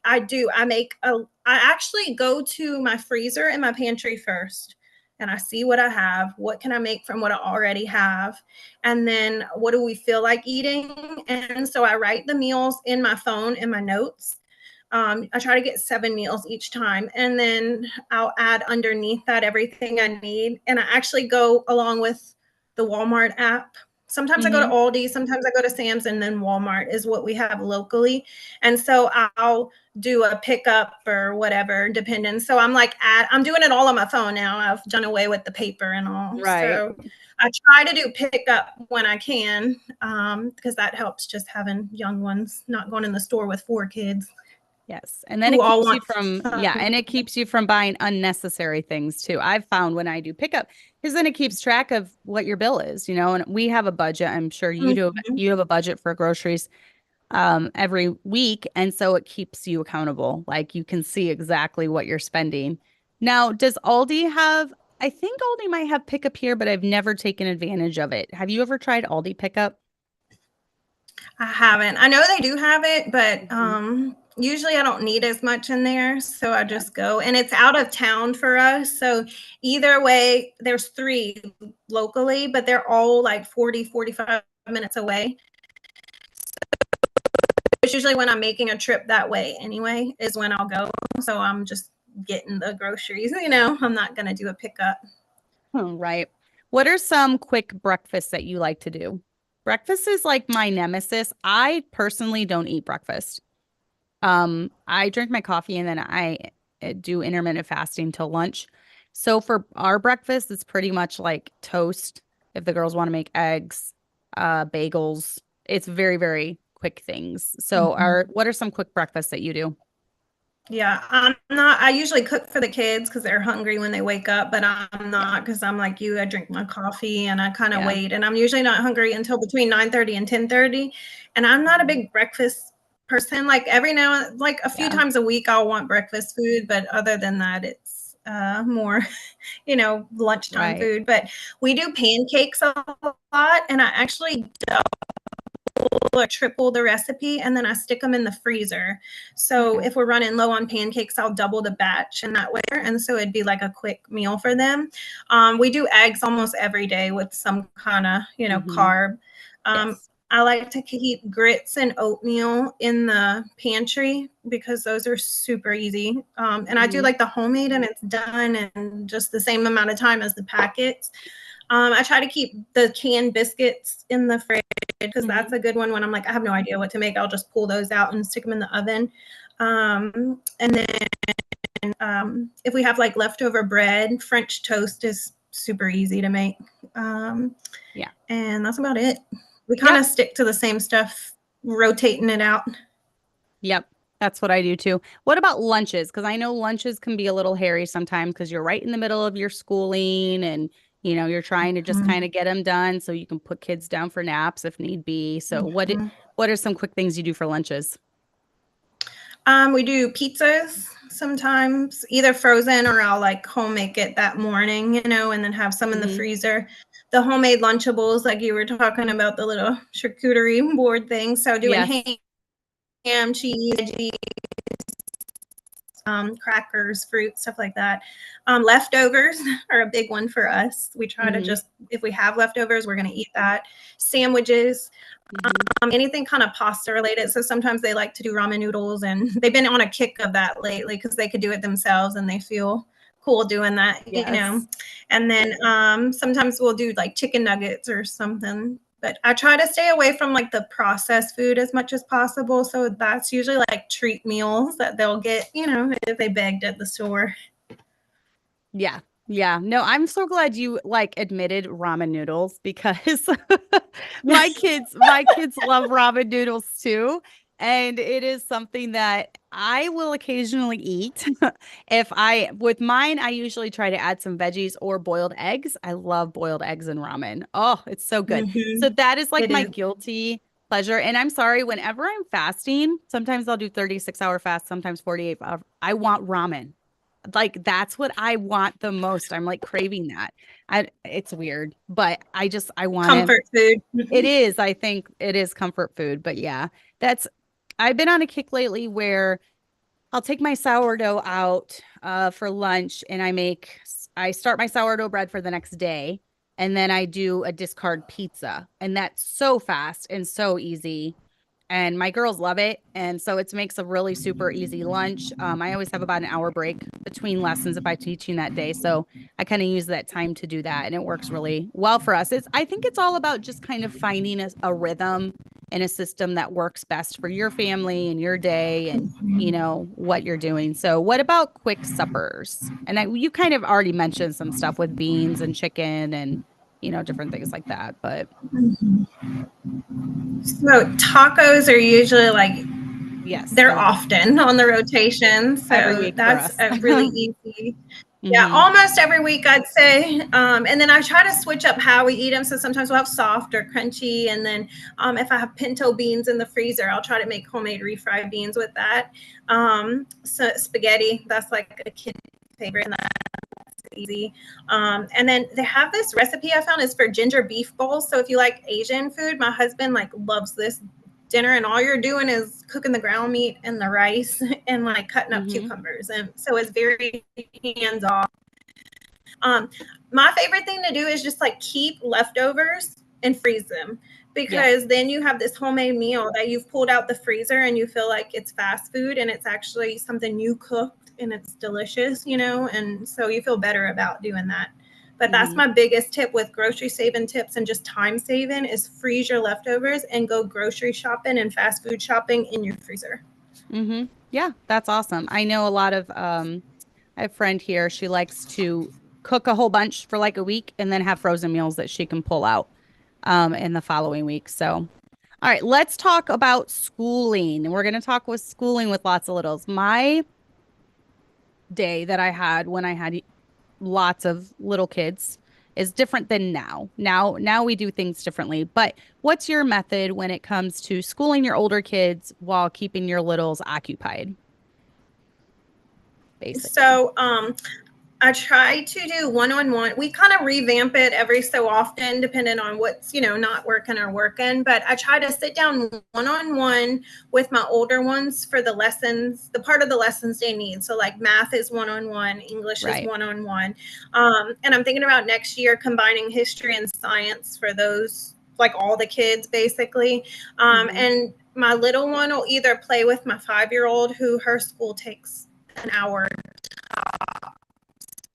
actually go to my freezer and my pantry first. And I see what I have. What can I make from what I already have? And then what do we feel like eating? And so I write the meals in my phone in my notes. I try to get 7 meals each time. And then I'll add underneath that everything I need. And I actually go along with the Walmart app. Sometimes I go to Aldi, sometimes I go to Sam's, and then Walmart is what we have locally. And so I'll do a pickup or whatever, depending. So I'm doing it all on my phone now. I've done away with the paper and all. So I try to do pickup when I can because that helps just having young ones, not going in the store with 4 kids. Yes. And then it keeps you from buying unnecessary things too. I've found when I do pickup, because then it keeps track of what your bill is, and we have a budget. I'm sure you do. You have a budget for groceries every week. And so it keeps you accountable. Like you can see exactly what you're spending. Now, does Aldi have, I think Aldi might have pickup here, but I've never taken advantage of it. Have you ever tried Aldi pickup? I haven't. I know they do have it, but usually I don't need as much in there. So I just go, and it's out of town for us. So either way, there's 3 locally, but they're all like 40, 45 minutes away. It's usually when I'm making a trip that way anyway, is when I'll go. So I'm just getting the groceries, I'm not going to do a pickup. Right. What are some quick breakfasts that you like to do? Breakfast is like my nemesis. I personally don't eat breakfast. I drink my coffee and then I do intermittent fasting till lunch. So for our breakfast, it's pretty much like toast. If the girls want to make eggs, bagels, it's very, very quick things. So what are some quick breakfasts that you do? Yeah, I usually cook for the kids because they're hungry when they wake up, but I'm not because I'm like you, I drink my coffee and I kind of wait. And I'm usually not hungry until between 9:30 and 10:30. And I'm not a big breakfast person. Like every now, like a few times a week, I'll want breakfast food. But other than that, it's more, lunchtime food. But we do pancakes a lot. And I actually or triple the recipe and then I stick them in the freezer. So if we're running low on pancakes, I'll double the batch in that way. And so it'd be like a quick meal for them. We do eggs almost every day with some kind of, carb. I like to keep grits and oatmeal in the pantry because those are super easy. And I do like the homemade and it's done in just the same amount of time as the packets. I try to keep the canned biscuits in the fridge because that's a good one when I'm like, I have no idea what to make. I'll just pull those out and stick them in the oven. And then if we have like leftover bread, French toast is super easy to make. And that's about it. We kind of stick to the same stuff, rotating it out. Yep. That's what I do too. What about lunches? Because I know lunches can be a little hairy sometimes because you're right in the middle of your schooling and you're trying to just kind of get them done so you can put kids down for naps if need be. So Mhm. what are some quick things you do for lunches? We do pizzas sometimes, either frozen or I'll like home make it that morning, and then have some in the Hmm. freezer. The homemade Lunchables, like you were talking about, the little charcuterie board thing. So doing Yes. ham, cheese, veggies, crackers, fruit, stuff like that. Leftovers are a big one for us. We try to Hmm. just, if we have leftovers, we're going to eat that. Sandwiches, Hmm. anything kind of pasta related. So sometimes they like to do ramen noodles, and they've been on a kick of that lately because they could do it themselves and they feel cool doing that. Yes. And then sometimes we'll do like chicken nuggets or something. But I try to stay away from like the processed food as much as possible. So that's usually like treat meals that they'll get, if they begged at the store. Yeah. Yeah. No, I'm so glad you like admitted ramen noodles because my kids love ramen noodles too. And it is something that I will occasionally eat. With mine, I usually try to add some veggies or boiled eggs. I love boiled eggs and ramen. Oh, it's so good. So Mm-hmm. that is like It my is. guilty pleasure. And I'm sorry, whenever I'm fasting, sometimes I'll do 36-hour fast, sometimes 48 hour. I want ramen. Like that's what I want the most. I'm like craving that. It's weird, but I want it. Comfort food. It is. I think it is comfort food, but yeah. That's I've been on a kick lately where I'll take my sourdough out for lunch and I start my sourdough bread for the next day and then I do a discard pizza. And that's so fast and so easy and my girls love it. And so it makes a really super easy lunch. I always have about an hour break between lessons if I'm teaching that day. So I kind of use that time to do that. And it works really well for us. I think it's all about just kind of finding a rhythm and a system that works best for your family and your day and, what you're doing. So what about quick suppers? And you kind of already mentioned some stuff with beans and chicken and, different things like that. But So tacos are usually like yes, they're they're often on the rotation, every so week for that's us. a really easy. Yeah, Hmm. almost every week I'd say. And then I try to switch up how we eat them. So sometimes we'll have soft or crunchy, and then if I have pinto beans in the freezer, I'll try to make homemade refried beans with that. So spaghetti, that's like a kid favorite, and that's easy. And then they have this recipe I found is for ginger beef bowls. So if you like Asian food, my husband like loves this dinner, and all you're doing is cooking the ground meat and the rice and like cutting up Hmm. cucumbers, and so it's very hands off. um, my favorite thing to do is just like keep leftovers and freeze them, Yeah. because then you have this homemade meal that you've pulled out the freezer and you feel like it's fast food and it's actually something you cooked and it's delicious, and so you feel better about doing that. But that's Hmm. my biggest tip with grocery saving tips and just time saving is freeze your leftovers and go grocery shopping and fast food shopping in your freezer. Hmm. Yeah, that's awesome. I know a lot of I have a friend here, she likes to cook a whole bunch for like a week and then have frozen meals that she can pull out in the following week. So, all right, let's talk about schooling. And we're going to talk with schooling with lots of littles. My day that I had when I had lots of little kids is different than now. Now we do things differently. But what's your method when it comes to schooling your older kids while keeping your littles occupied, basically? So I try to do one-on-one. We kind of revamp it every so often, depending on what's, not working or working. But I try to sit down one-on-one with my older ones for the lessons, the part of the lessons they need. So like math is one-on-one, English is Right. one-on-one. And I'm thinking about next year combining history and science for those, like all the kids basically. Hmm. And my little one will either play with my 5-year-old, who her school takes an hour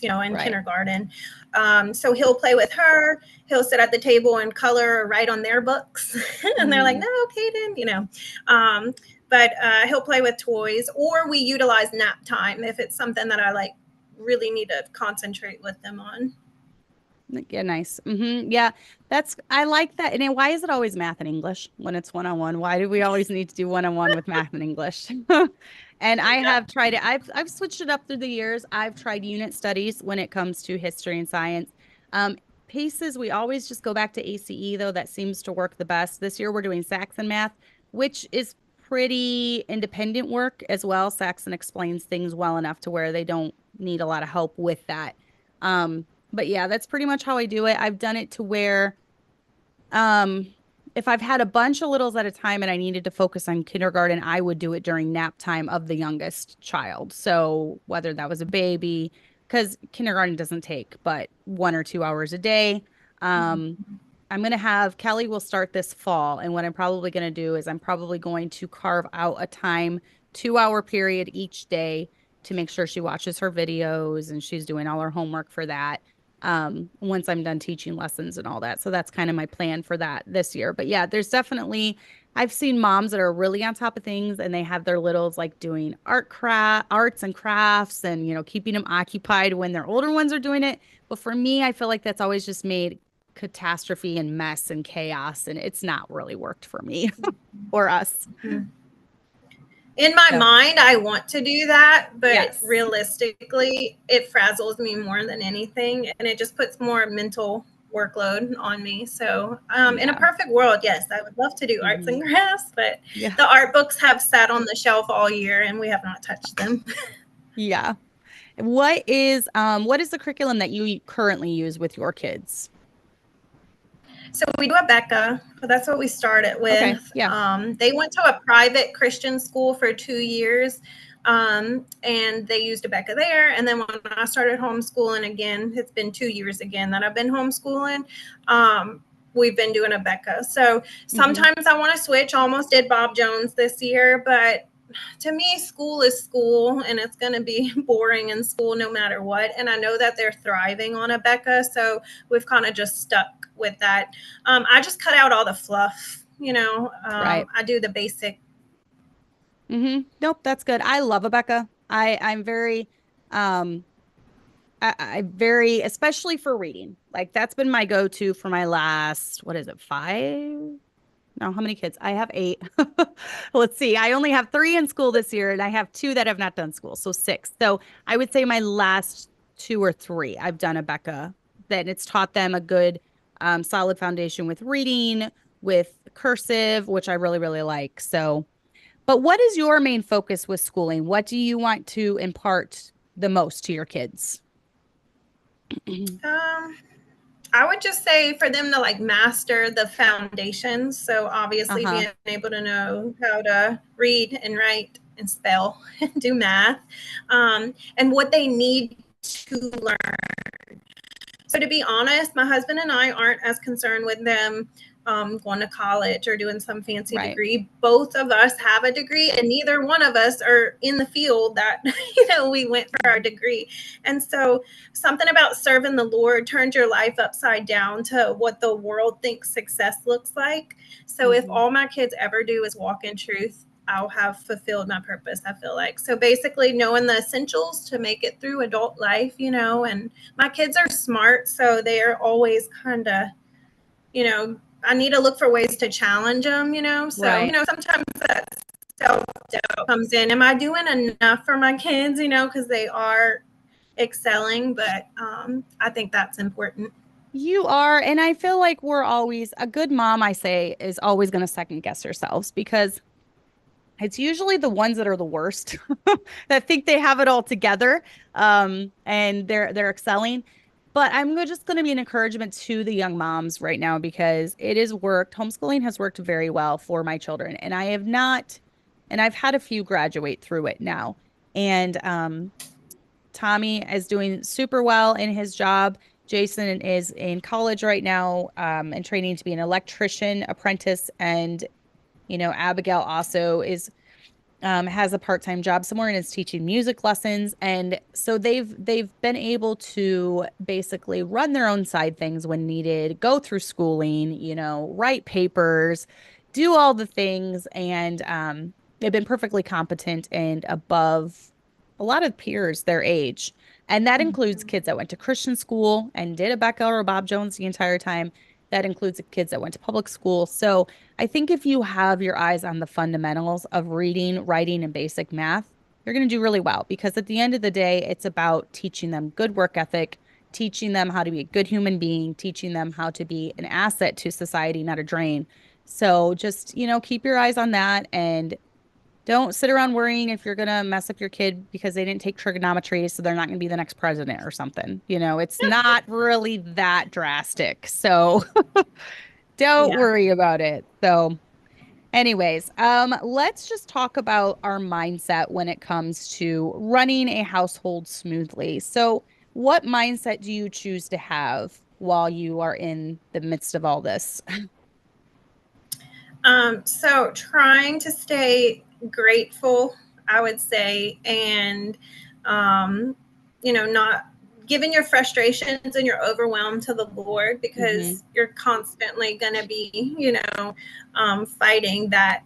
in Right. kindergarten. So he'll play with her. He'll sit at the table and color or write on their books. And they're like, Hmm. no, Kaden. But he'll play with toys, or we utilize nap time if it's something that I like really need to concentrate with them on. Yeah, nice. Yeah, I like that. And then why is it always math and English when it's one-on-one? Why do we always need to do one-on-one with math and English? And I have tried it. I've switched it up through the years. I've tried unit studies when it comes to history and science. Um, Paces, we always just go back to ACE though. That seems to work the best. This year we're doing Saxon math, which is pretty independent work as well. Saxon explains things well enough to where they don't need a lot of help with that. Um, but yeah, that's pretty much how I do it. I've done it to where um if I've had a bunch of littles at a time and I needed to focus on kindergarten, I would do it during nap time of the youngest child. So whether that was a baby, because kindergarten doesn't take but 1 or 2 hours a day. Um, I'm going to have Kelly will start this fall. And what I'm probably going to do is I'm probably going to carve out a time, 2 hour period each day to make sure she watches her videos and she's doing all her homework for that. Once I'm done teaching lessons and all that. So that's kind of my plan for that this year. But yeah, there's definitely, I've seen moms that are really on top of things and they have their littles like doing arts and crafts and, keeping them occupied when their older ones are doing it. But for me, I feel like that's always just made catastrophe and mess and chaos. And it's not really worked for me or us. In my mind, I want to do that, but Yes. realistically, it frazzles me more than anything, and it just puts more mental workload on me. So, in a perfect world, yes, I would love to do arts and crafts, but the art books have sat on the shelf all year, and we have not touched them. Yeah. What is the curriculum that you currently use with your kids? So we do a Becca. That's what we started with. Okay, yeah. They went to a private Christian school for 2 years, and they used a Becca there. And then when I started homeschooling again, it's been 2 years again that I've been homeschooling. We've been doing a Becca. So sometimes I want to switch. Almost did Bob Jones this year, but to me, school is school and it's going to be boring in school no matter what. And I know that they're thriving on a Becca. So we've kind of just stuck with that. I just cut out all the fluff, Right. I do the basic. Nope, that's good. I love a Becca. I'm very, I very, especially for reading. Like that's been my go-to for my last, what is it, 5? No, how many kids? I have 8. Let's see. I only have 3 in school this year, and I have 2 that have not done school, so 6. So I would say my last 2 or 3, I've done a Becca that it's taught them a good, solid foundation with reading, with cursive, which I really, really like. So, but what is your main focus with schooling? What do you want to impart the most to your kids? I would just say for them to like master the foundations. So obviously being able to know how to read and write and spell and do math, and what they need to learn. So to be honest, my husband and I aren't as concerned with them going to college or doing some fancy degree. Both of us have a degree, and neither one of us are in the field that we went for our degree. And so something about serving the Lord turns your life upside down to what the world thinks success looks like. So if all my kids ever do is walk in truth, I'll have fulfilled my purpose, I feel like. So basically knowing the essentials to make it through adult life, and my kids are smart, so they're always kind of, I need to look for ways to challenge them, So, sometimes that self-doubt comes in. Am I doing enough for my kids, because they are excelling, but I think that's important. You are, and I feel like we're always a good mom, I say, is always going to second guess herself because it's usually the ones that are the worst that think they have it all together, and they're excelling. But I'm just going to be an encouragement to the young moms right now because it has worked. Homeschooling has worked very well for my children, and I have not, and I've had a few graduate through it now. And Tommy is doing super well in his job. Jason is in college right now, and training to be an electrician apprentice. And, Abigail also has a part-time job somewhere and is teaching music lessons. And so they've been able to basically run their own side things when needed, go through schooling, write papers, do all the things. And they've been perfectly competent and above a lot of peers their age. And that includes kids that went to Christian school and did a Becca or a Bob Jones the entire time. That includes the kids that went to public school. So I think if you have your eyes on the fundamentals of reading, writing, and basic math, you're going to do really well because at the end of the day, it's about teaching them good work ethic, teaching them how to be a good human being, teaching them how to be an asset to society, not a drain. So just, keep your eyes on that and don't sit around worrying if you're going to mess up your kid because they didn't take trigonometry, so they're not going to be the next president or something. It's not really that drastic. So don't Yeah. worry about it. So, anyways, let's just talk about our mindset when it comes to running a household smoothly. So, what mindset do you choose to have while you are in the midst of all this? So trying to stay grateful, I would say, and not giving your frustrations and your overwhelm to the Lord Hmm. because you're constantly going to be, fighting that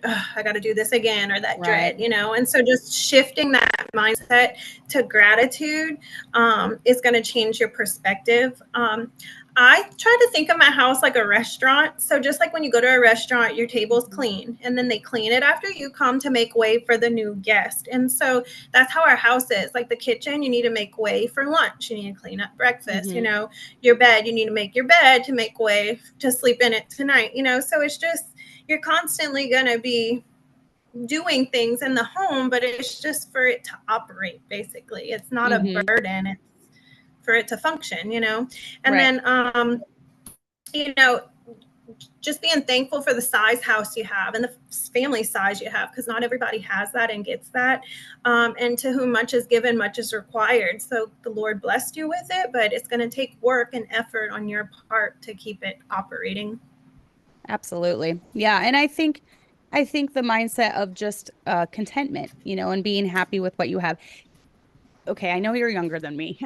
I got to do this again or that Right. dread, and so just shifting that mindset to gratitude is going to change your perspective. I try to think of my house like a restaurant. So just like when you go to a restaurant, your table's Mhm. clean and then they clean it after you come to make way for the new guest. And so that's how our house is. Like the kitchen, you need to make way for lunch. You need to clean up breakfast, Mhm. your bed, you need to make your bed to make way to sleep in it tonight, So it's just, you're constantly going to be doing things in the home, but it's just for it to operate, basically. It's not a Mhm. burden. It's for it to function, And Right. then, you know, just being thankful for the size house you have and the family size you have, because not everybody has that and gets that. And to whom much is given, much is required. So the Lord blessed you with it, but it's going to take work and effort on your part to keep it operating. Absolutely. Yeah, and I think the mindset of just contentment, and being happy with what you have. Okay, I know you're younger than me,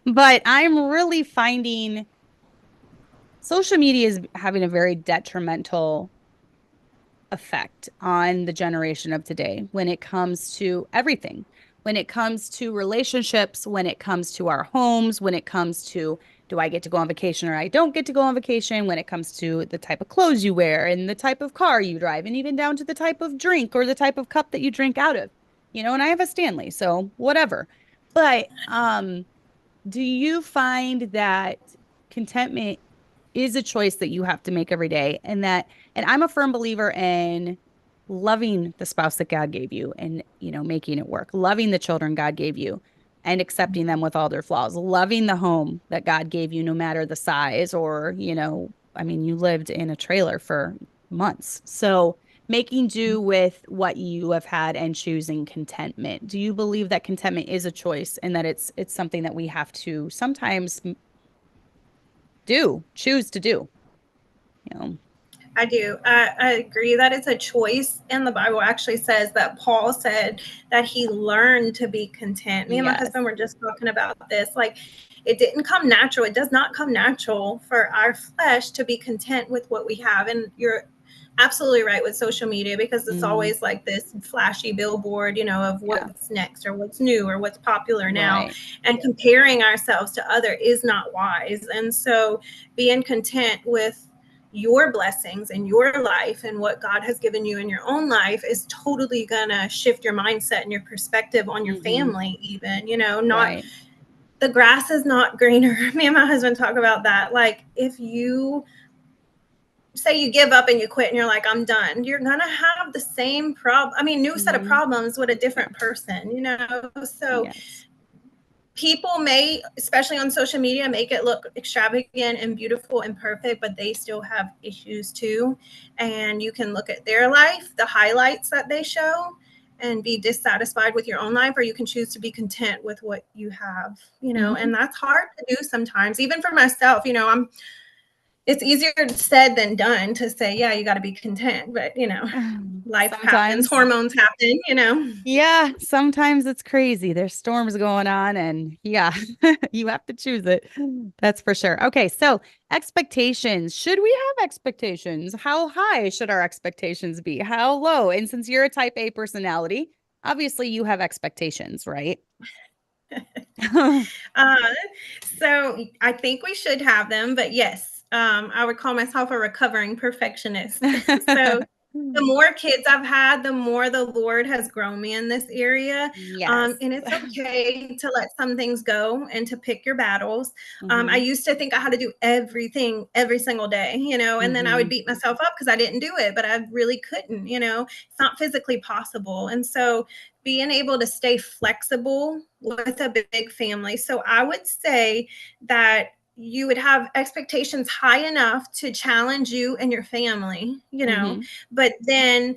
but I'm really finding social media is having a very detrimental effect on the generation of today when it comes to everything, when it comes to relationships, when it comes to our homes, when it comes to do I get to go on vacation or I don't get to go on vacation, when it comes to the type of clothes you wear and the type of car you drive, and even down to the type of drink or the type of cup that you drink out of. And I have a Stanley, so whatever. But do you find that contentment is a choice that you have to make every day and I'm a firm believer in loving the spouse that God gave you and making it work, loving the children God gave you and accepting them with all their flaws, loving the home that God gave you no matter the size or I mean you lived in a trailer for months. So making do with what you have had and choosing contentment. Do you believe that contentment is a choice and that it's something that we have to sometimes choose to do, you know? I do. I agree that it's a choice. And the Bible actually says that Paul said that he learned to be content. Me and my Yes. husband were just talking about this. Like, it didn't come natural. It does not come natural for our flesh to be content with what we have. And you're absolutely right with social media because it's Hmm. always like this flashy billboard, of Yeah. what's next or what's new or what's popular now. Right. And comparing ourselves to other is not wise. And so being content with your blessings in your life and what God has given you in your own life is totally gonna shift your mindset and your perspective on your Hmm. family, even, not Right. the grass is not greener. Me and my husband talk about that. Like, if you say you give up and you quit and you're like, I'm done, you're gonna have the same problem. I mean, new set of Hmm. problems with a Yeah. different person. So Yes. people may, especially on social media, make it look extravagant and beautiful and perfect, but they still have issues too. And you can look at their life, the highlights that they show, and be dissatisfied with your own life, or you can choose to be content with what you have, Hmm. and that's hard to do sometimes, even for myself. It's easier said than done to say, yeah, you got to be content, but life happens, Sometimes. hormones happen. Yeah, sometimes it's crazy. There's storms going on, and yeah, you have to choose it. That's for sure. Okay, so expectations. Should we have expectations? How high should our expectations be? How low? And since you're a type A personality, obviously you have expectations, right? Uh, so I think we should have them, but yes, I would call myself a recovering perfectionist. So the more kids I've had, the more the Lord has grown me in this area. Yes. And it's okay to let some things go and to pick your battles. I Hmm. used to think I had to do everything every single day, and then I would Hmm. beat myself up because I didn't do it, but I really couldn't, it's not physically possible. And so being able to stay flexible with a big family. So I would say that you would have expectations high enough to challenge you and your family, Hmm. but then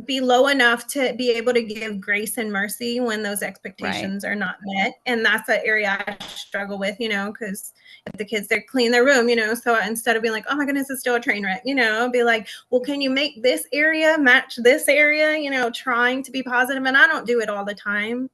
be low enough to be able to give grace and mercy when those Right. expectations are not met. And that's an area I struggle with, because if the kids, they're clean their room, so instead of being like, oh my goodness, it's still a train wreck, be like, well, can you make this area match this area, trying to be positive. And I don't do it all the time,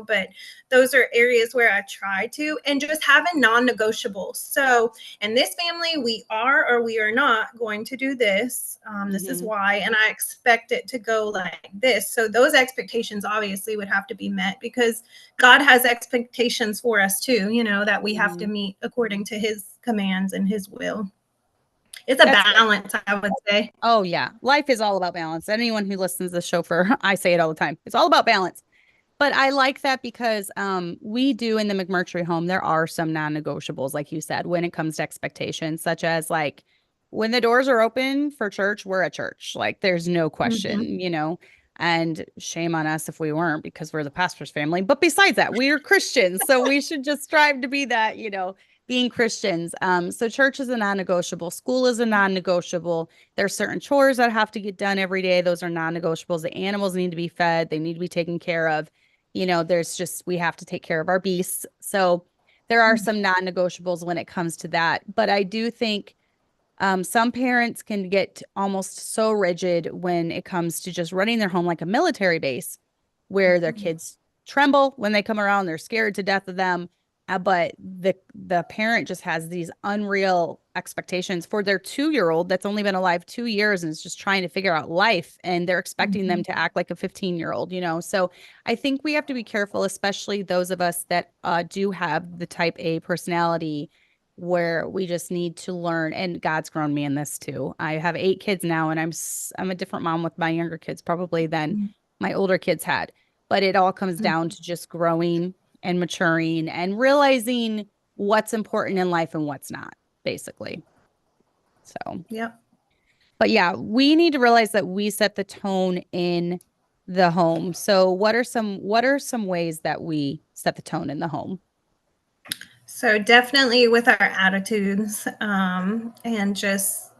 but those are areas where I try to, and just having non-negotiables. So in this family, we are or we are not going to do this. This is Hmm. why, and I expect it to go like this. So those expectations obviously would have to be met, because God has expectations for us too, that we have to Hmm. meet according to his commands and his will. It's a That's good. balance, I would say. Oh yeah. Life is all about balance. Anyone who listens to the show for, I say it all the time. It's all about balance. But I like that because we do in the McMurtry home, there are some non-negotiables, like you said, when it comes to expectations, such as like when the doors are open for church, we're at church. Like there's no Mm-hmm. question, and shame on us if we weren't because we're the pastor's family. But besides that, we are Christians. So we should just strive to be that, being Christians. So church is a non-negotiable, school is a non-negotiable. There's certain chores that have to get done every day. Those are non-negotiables. The animals need to be fed, they need to be taken care of. There's just, we have to take care of our beasts. So there are some non-negotiables when it comes to that. But I do think some parents can get almost so rigid when it comes to just running their home like a military base, where their kids tremble when they come around. They're scared to death of them. But the parent just has these unreal expectations for their 2-year-old that's only been alive 2 years and is just trying to figure out life. And they're expecting them Mm-hmm. to act like a 15-year-old. So I think we have to be careful, especially those of us that do have the type A personality where we just need to learn. And God's grown me in this too. I have 8 kids now, and I'm a different mom with my younger kids probably than my older kids had. But it all comes down to just growing and maturing and realizing what's important in life and what's not, basically. So, Yep. but yeah, we need to realize that we set the tone in the home. So, what are some ways that we set the tone in the home? So definitely with our attitudes, and just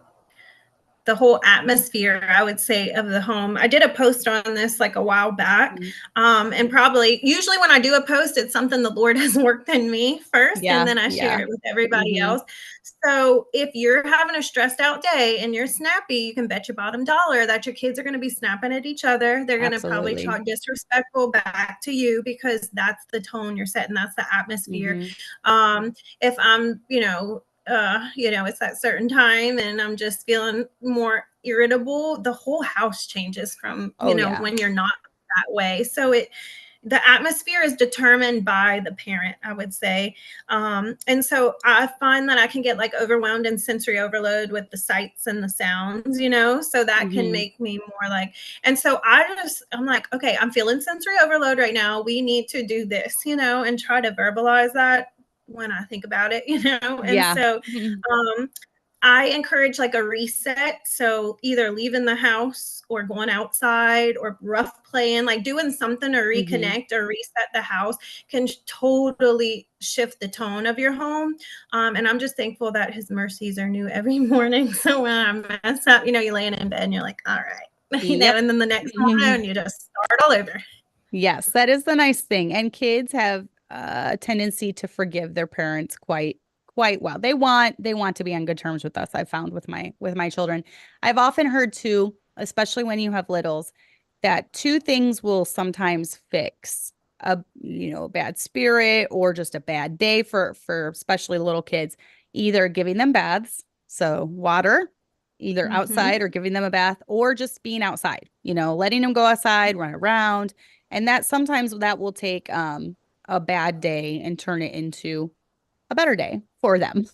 the whole atmosphere, I would say, of the home. I did a post on this like a while back. Mhm. And probably usually when I do a post, it's something the Lord has worked in me first, and Yeah, then I share yeah. it with everybody Hmm. else. So if you're having a stressed out day and you're snappy, you can bet your bottom dollar that your kids are going to be snapping at each other. They're going to probably Absolutely. talk disrespectful back to you, because that's the tone you're setting. That's the atmosphere. Hmm. If I'm, it's that certain time and I'm just feeling more irritable, the whole house changes from, Oh yeah. when you're not that way. So the atmosphere is determined by the parent, I would say. And so I find that I can get like overwhelmed in sensory overload with the sights and the sounds, so that can Hmm. make me more like, and so I'm like, okay, I'm feeling sensory overload right now. We need to do this, and try to verbalize that when I think about it, and Yeah. so um, I encourage like a reset. So either leaving the house or going outside or rough playing, like doing something to Hmm. reconnect or reset the house can totally shift the tone of your home. And I'm just thankful that his mercies are new every morning. So when I mess up, you laying in bed and you're like, all right, Yep. and then the next morning you just start all over. Yes, that is the nice thing. And kids have a tendency to forgive their parents quite well. They want to be on good terms with us, I've found with my children. I've often heard too, especially when you have littles, that two things will sometimes fix a bad spirit or just a bad day for especially little kids, either giving them baths, so water, either Mm-hmm. outside or giving them a bath, or just being outside, letting them go outside, run around. And that sometimes that will take a bad day and turn it into a better day for them.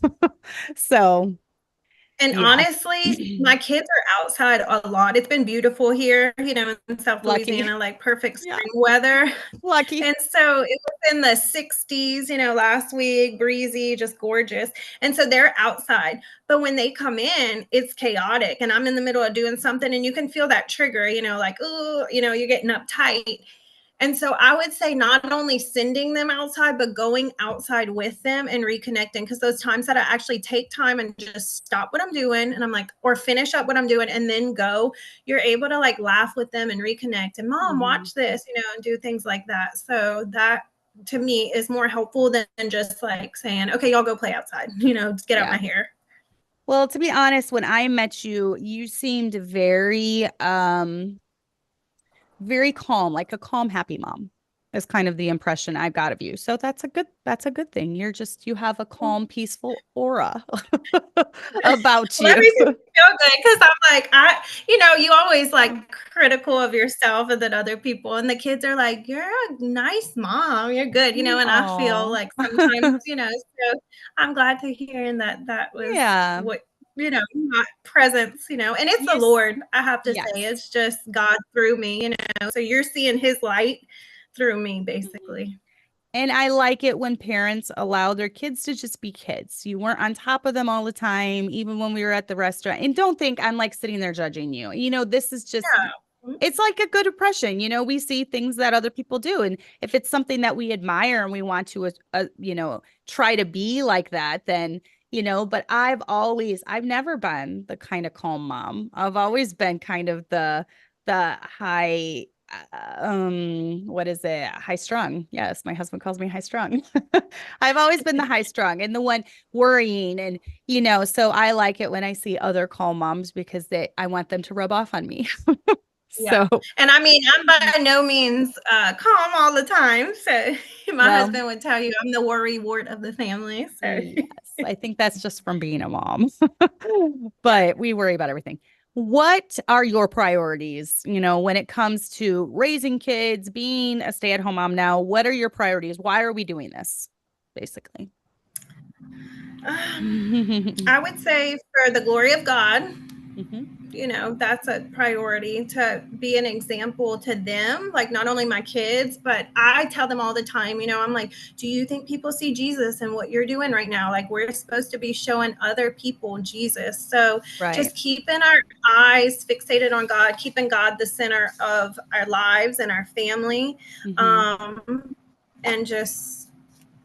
So, And yeah. honestly, my kids are outside a lot. It's been beautiful here, in South Lucky. Louisiana, like perfect Yeah. spring weather. Lucky. And so it was in the 60s, last week, breezy, just gorgeous. And so they're outside. But when they come in, it's chaotic. And I'm in the middle of doing something, and you can feel that trigger, like, ooh, you're getting uptight. And so I would say not only sending them outside, but going outside with them and reconnecting. Because those times that I actually take time and just stop what I'm doing, and I'm like, or finish up what I'm doing and then go, you're able to like laugh with them and reconnect. And mom, watch this, and do things like that. So that to me is more helpful than just like saying, okay, y'all go play outside, just get out Yeah. my hair. Well, to be honest, when I met you, you seemed very calm, like a calm, happy mom is kind of the impression I've got of you. So that's a good thing. You have a calm, peaceful aura about Well, that you. makes me feel good because I'm like, you always like critical of yourself and then other people, and the kids are like, "You're a nice mom. You're good," and I feel Oh. like sometimes, so I'm glad to hear that that was Yeah. what, not presence, and it's the You, Lord, I have to say. yes. It's just God through me, so you're seeing his light through me, basically. And I like it when parents allow their kids to just be kids. You weren't on top of them all the time, even when we were at the restaurant. And don't think I'm like sitting there judging you. This is just, Yeah. it's like a good impression. We see things that other people do. And if it's something that we admire and we want to, try to be like that, then, but I've never been the kind of calm mom. I've always been kind of the high what is it? High strung. Yes, my husband calls me high strung. I've always been the high strung and the one worrying and so I like it when I see other calm moms because I want them to rub off on me. Yeah. So, And I mean, I'm by no means calm all the time. So my well, husband would tell you I'm the worry wart of the family. So yes, I think that's just from being a mom. yeah. But we worry about everything. What are your priorities, when it comes to raising kids, being a stay-at-home mom now? What are your priorities? Why are we doing this, basically? I would say for the glory of God, Mhm. that's a priority to be an example to them, like not only my kids, but I tell them all the time, I'm like, do you think people see Jesus in what you're doing right now? Like we're supposed to be showing other people Jesus. So Right. just keeping our eyes fixated on God, keeping God the center of our lives and our family, Hmm. and just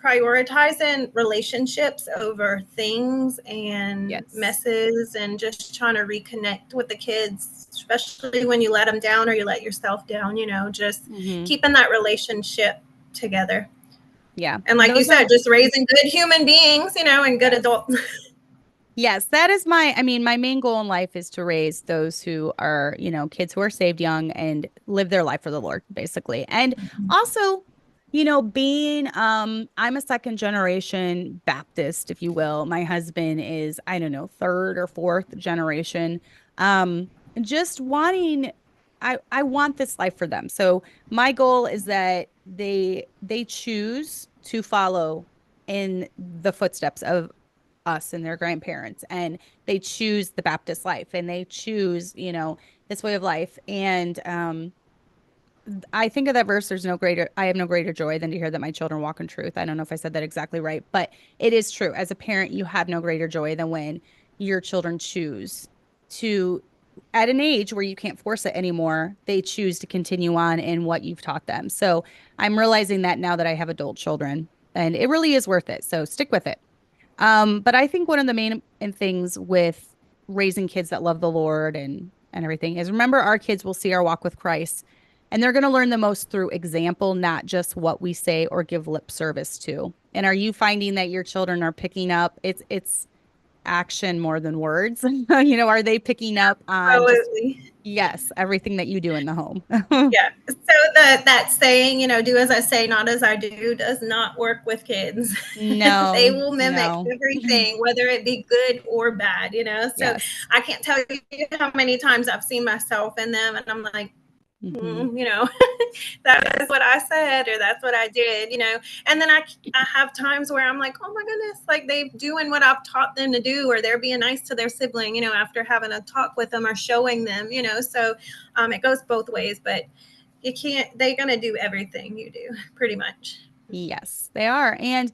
prioritizing relationships over things and Yes. messes, and just trying to reconnect with the kids, especially when you let them down or you let yourself down, just Hmm. keeping that relationship together. Yeah. And like you Those are, said, just raising good human beings, and good yes. adults. Yes, that is my main goal in life is to raise those who are, kids who are saved young and live their life for the Lord, basically. And also, being I'm a second generation Baptist, if you will. My husband is, I don't know, third or fourth generation. Um, just wanting I want this life for them. So my goal is that they choose to follow in the footsteps of us and their grandparents and they choose the Baptist life and they choose this way of life and I think of that verse, I have no greater joy than to hear that my children walk in truth. I don't know if I said that exactly right, but it is true. As a parent, you have no greater joy than when your children choose to, at an age where you can't force it anymore, they choose to continue on in what you've taught them. So I'm realizing that now that I have adult children, and it really is worth it. So stick with it. But I think one of the main things with raising kids that love the Lord and everything is remember our kids will see our walk with Christ and they're going to learn the most through example, not just what we say or give lip service to. And are you finding that your children are picking up it's action more than words? Are they picking up on just Absolutely. yes, everything that you do in the home? Yeah. So that saying, do as I say, not as I do, does not work with kids. They No, will mimic no. everything, whether it be good or bad. So Yes. I can't tell you how many times I've seen myself in them, and I'm like, Mm-hmm. That is what I said, or that's what I did, and then I have times where I'm like, oh my goodness, like they're doing what I've taught them to do, or they're being nice to their sibling, after having a talk with them or showing them, so it goes both ways, but they're going to do everything you do pretty much. Yes, they are. And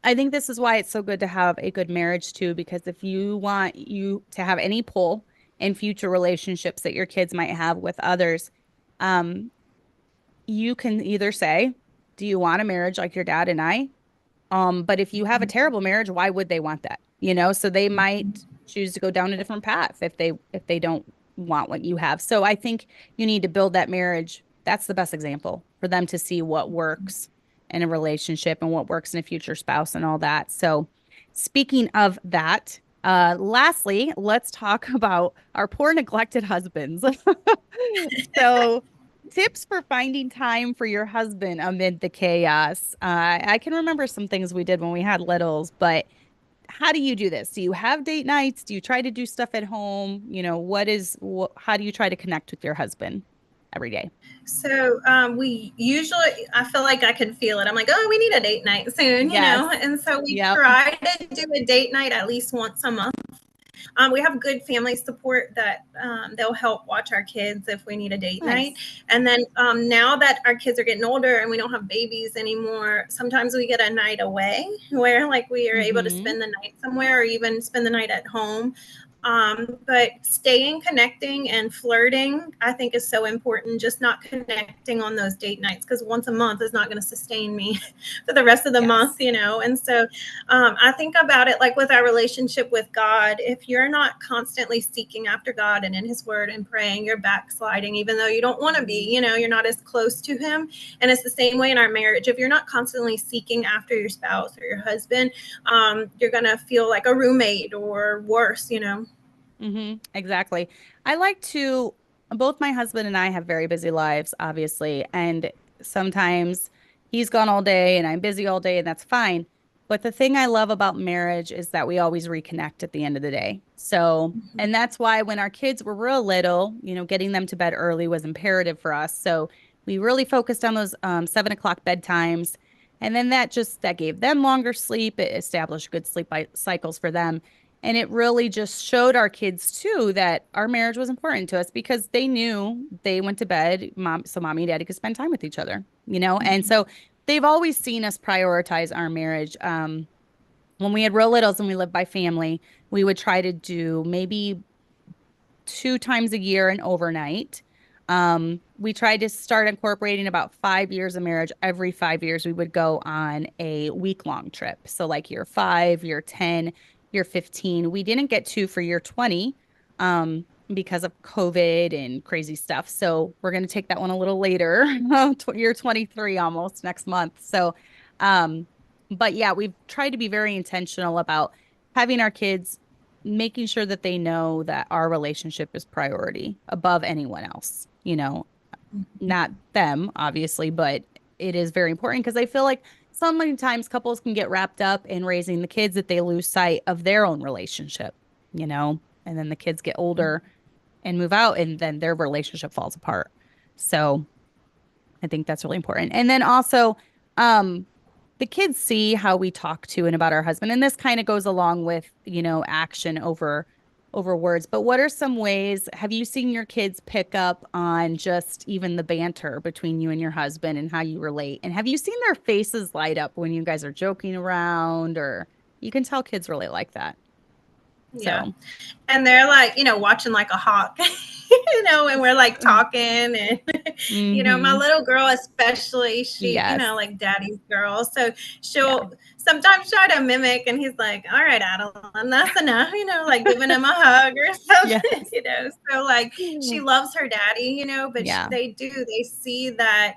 I think this is why it's so good to have a good marriage too, because if you want you to have any pull in future relationships that your kids might have with others, um, you can either say, do you want a marriage like your dad and I? But if you have a terrible marriage, why would they want that? So they might choose to go down a different path if they don't want what you have. So I think you need to build that marriage. That's the best example for them to see what works in a relationship and what works in a future spouse and all that. So speaking of that, lastly, let's talk about our poor neglected husbands. So tips for finding time for your husband amid the chaos. I can remember some things we did when we had littles, but how do you do this? Do you have date nights? Do you try to do stuff at home? How do you try to connect with your husband every day? So we usually, I feel like I can feel it. I'm like, oh, we need a date night soon, Yes. and so we Yep. try to do a date night at least once a month. We have good family support that they'll help watch our kids if we need a date night. Nice. And then now that our kids are getting older and we don't have babies anymore, sometimes we get a night away where like we are able to Mm-hmm. spend the night somewhere or even spend the night at home. But staying, connecting, and flirting, I think, is so important. Just not connecting on those date nights, because once a month is not going to sustain me for the rest of the month, Yes. And so I think about it like with our relationship with God. If you're not constantly seeking after God and in His Word and praying, you're backsliding, even though you don't want to be. You're not as close to Him. And it's the same way in our marriage. If you're not constantly seeking after your spouse or your husband, you're going to feel like a roommate or worse. Exactly. I like to, both my husband and I have very busy lives, obviously, and sometimes he's gone all day and I'm busy all day, and that's fine. But the thing I love about marriage is that we always reconnect at the end of the day. So, and that's why when our kids were real little, getting them to bed early was imperative for us. So we really focused on those 7 o'clock bedtimes. And then that gave them longer sleep. It established good sleep cycles for them. And it really just showed our kids too that our marriage was important to us because they knew they went to bed, so mommy and daddy could spend time with each other. And so they've always seen us prioritize our marriage. When we had real littles and we lived by family, we would try to do maybe 2 times a year an overnight. We tried to start incorporating about 5 years of marriage. Every 5 years, we would go on a week-long trip. So, like year 5, year 10, year 15. We didn't get to for year 20 because of COVID and crazy stuff. So, we're going to take that one a little later, year 23 almost next month. So, um, but yeah, we've tried to be very intentional about having our kids making sure that they know that our relationship is priority above anyone else, not them, obviously, but it is very important because I feel like so many times couples can get wrapped up in raising the kids that they lose sight of their own relationship, and then the kids get older and move out and then their relationship falls apart. So I think that's really important. And then also, um, the kids see how we talk to and about our husband, and this kind of goes along with action over words. But what are some ways have you seen your kids pick up on just even the banter between you and your husband and how you relate? And have you seen their faces light up when you guys are joking around, or you can tell kids really like that. Yeah. So, And they're like, watching like a hawk, and we're like talking. And, my mm-hmm. little girl, especially, she, Yes. like daddy's girl. So Yeah. she'll sometimes try to mimic. And he's like, all right, Adeline, that's enough, like giving him a hug or something, Yes. So like she loves her daddy, but Yeah. they see that.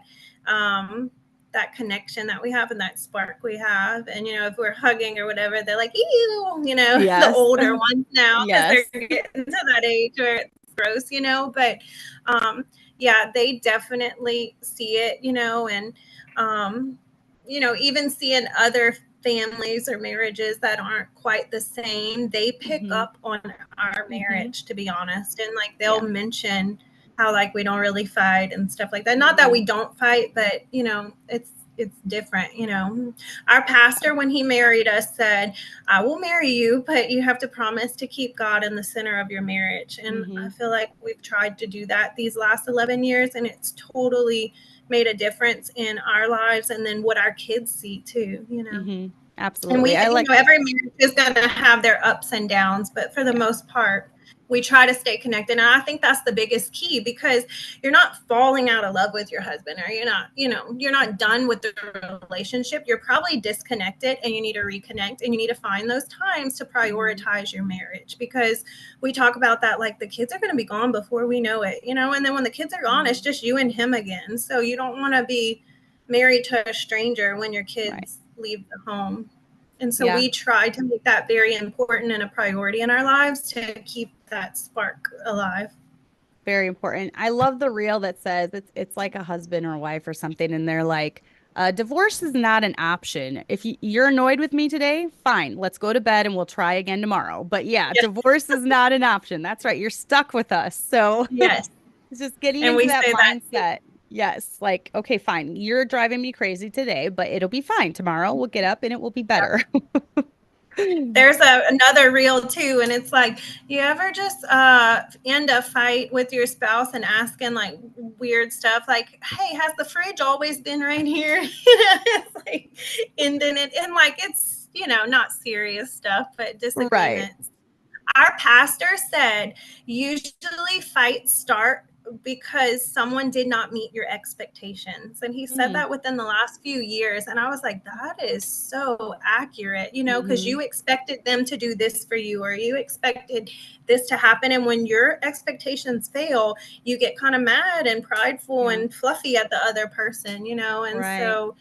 That connection that we have and that spark we have. And, if we're hugging or whatever, they're like, ew, the Yes. older ones now, because they're Yes. getting to that age where it's gross, but yeah, they definitely see it, and, even seeing other families or marriages that aren't quite the same, they pick Hmm. up on our Hmm. marriage, to be honest. And like they'll Yeah. mention how like we don't really fight and stuff like that. Not that we don't fight, but you know, it's different. You know, our pastor, when he married us, said, I will marry you, but you have to promise to keep God in the center of your marriage. And I feel like we've tried to do that these last 11 years, and it's totally made a difference in our lives, and then what our kids see too, you know. Absolutely. And we, you know, every marriage is going to have their ups and downs, but for the most part, we try to stay connected. And I think that's the biggest key, because you're not falling out of love with your husband, or you're not, you know, you're not done with the relationship. You're probably disconnected, and you need to reconnect, and you need to find those times to prioritize your marriage, because we talk about that, like the kids are going to be gone before we know it, you know, and then when the kids are gone, it's just you and him again. So you don't want to be married to a stranger when your kids leave the home. And so we try to make that very important and a priority in our lives to keep that spark alive. Very important. I love the reel that says it's like a husband or a wife or something, and they're like, divorce is not an option. If you're annoyed with me today, fine, let's go to bed and we'll try again tomorrow. But yeah, divorce is not an option. That's right. You're stuck with us. So yes, it's just getting and into that mindset. Yes, like, okay, fine. You're driving me crazy today, but it'll be fine. Tomorrow we'll get up and it will be better. There's another reel too, and it's like, you ever just end a fight with your spouse and asking like weird stuff, like, hey, has the fridge always been right here? It's like ending it, and like, it's, you know, not serious stuff, but disagreements. Our pastor said usually fights start because someone did not meet your expectations. And he said that within the last few years. And I was like, that is so accurate, you know, because you expected them to do this for you, or you expected this to happen. And when your expectations fail, you get kind of mad and prideful and fluffy at the other person, you know. And so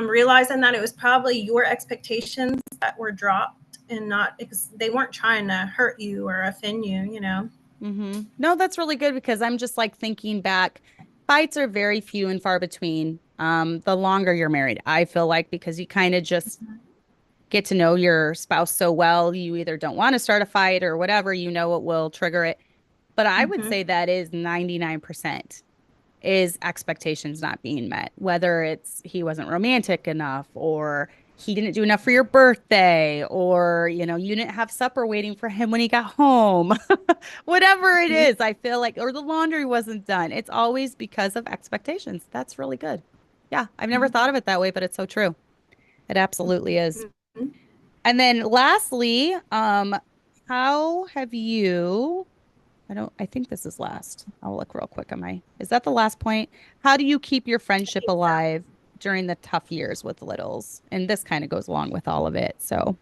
realizing that it was probably your expectations that were dropped, and not because they weren't trying to hurt you or offend you, you know. No, that's really good, because I'm just like thinking back, fights are very few and far between. The longer you're married, I feel like, because you kind of just get to know your spouse so well, you either don't want to start a fight or whatever, you know, it will trigger it. But I would say that is 99% is expectations not being met, whether it's he wasn't romantic enough, or he didn't do enough for your birthday, or, you know, you didn't have supper waiting for him when he got home. Whatever it is, I feel like, or the laundry wasn't done. It's always because of expectations. That's really good. Yeah, I've never thought of it that way, but it's so true. It absolutely is. And then lastly, how have you, I think this is last. I'll look real quick. Is that the last point? How do you keep your friendship alive during the tough years with littles? And this kind of goes along with all of it. So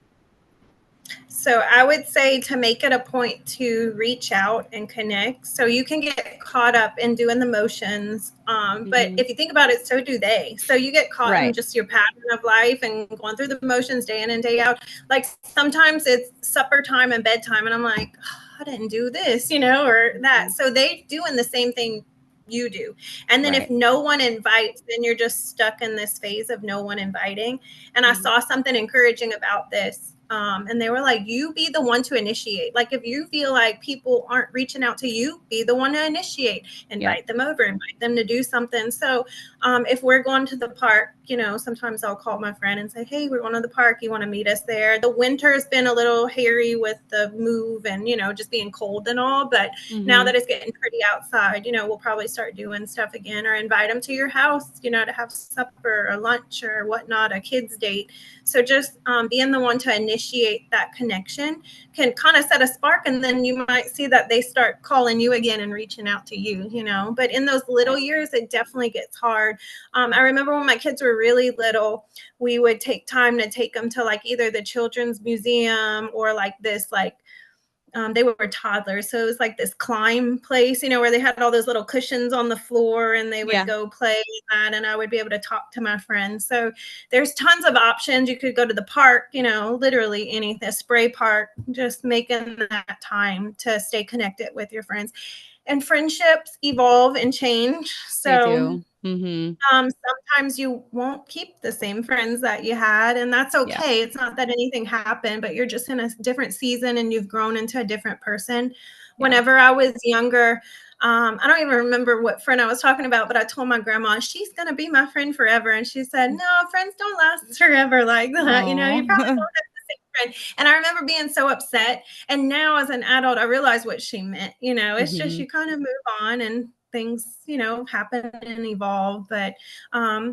I would say to make it a point to reach out and connect. So you can get caught up in doing the motions. But if you think about it, so do they. So you get caught in just your pattern of life and going through the motions day in and day out. Like sometimes it's supper time and bedtime, and I'm like, oh, I didn't do this, you know, or that. So they doing the same thing you do. And then if no one invites, then you're just stuck in this phase of no one inviting. And I saw something encouraging about this. And they were like, you be the one to initiate. Like, if you feel like people aren't reaching out to you, be the one to initiate, invite them over, invite them to do something. So if we're going to the park, you know, sometimes I'll call my friend and say, hey, we're going to the park. You want to meet us there? The winter has been a little hairy with the move and, you know, just being cold and all. But now that it's getting pretty outside, you know, we'll probably start doing stuff again, or invite them to your house, you know, to have supper or lunch or whatnot, a kid's date. So just being the one to initiate that connection can kind of set a spark, and then you might see that they start calling you again and reaching out to you, you know. But in those little years, it definitely gets hard. I remember when my kids were really little, we would take time to take them to like either the children's museum or like this, like they were toddlers. So it was like this climb place, you know, where they had all those little cushions on the floor, and they would go play with that, and I would be able to talk to my friends. So there's tons of options. You could go to the park, you know, literally anything, a spray park, just making that time to stay connected with your friends. And friendships evolve and change. So sometimes you won't keep the same friends that you had, and that's okay. It's not that anything happened, but you're just in a different season and you've grown into a different person. Whenever I was younger, I don't even remember what friend I was talking about, but I told my grandma, she's going to be my friend forever. And she said, no, friends don't last forever like that. You know, you probably don't Oh. have the same friend. And I remember being so upset. And now as an adult, I realize what she meant. You know, it's just Mhm. you kind of move on and things, you know, happen and evolve. But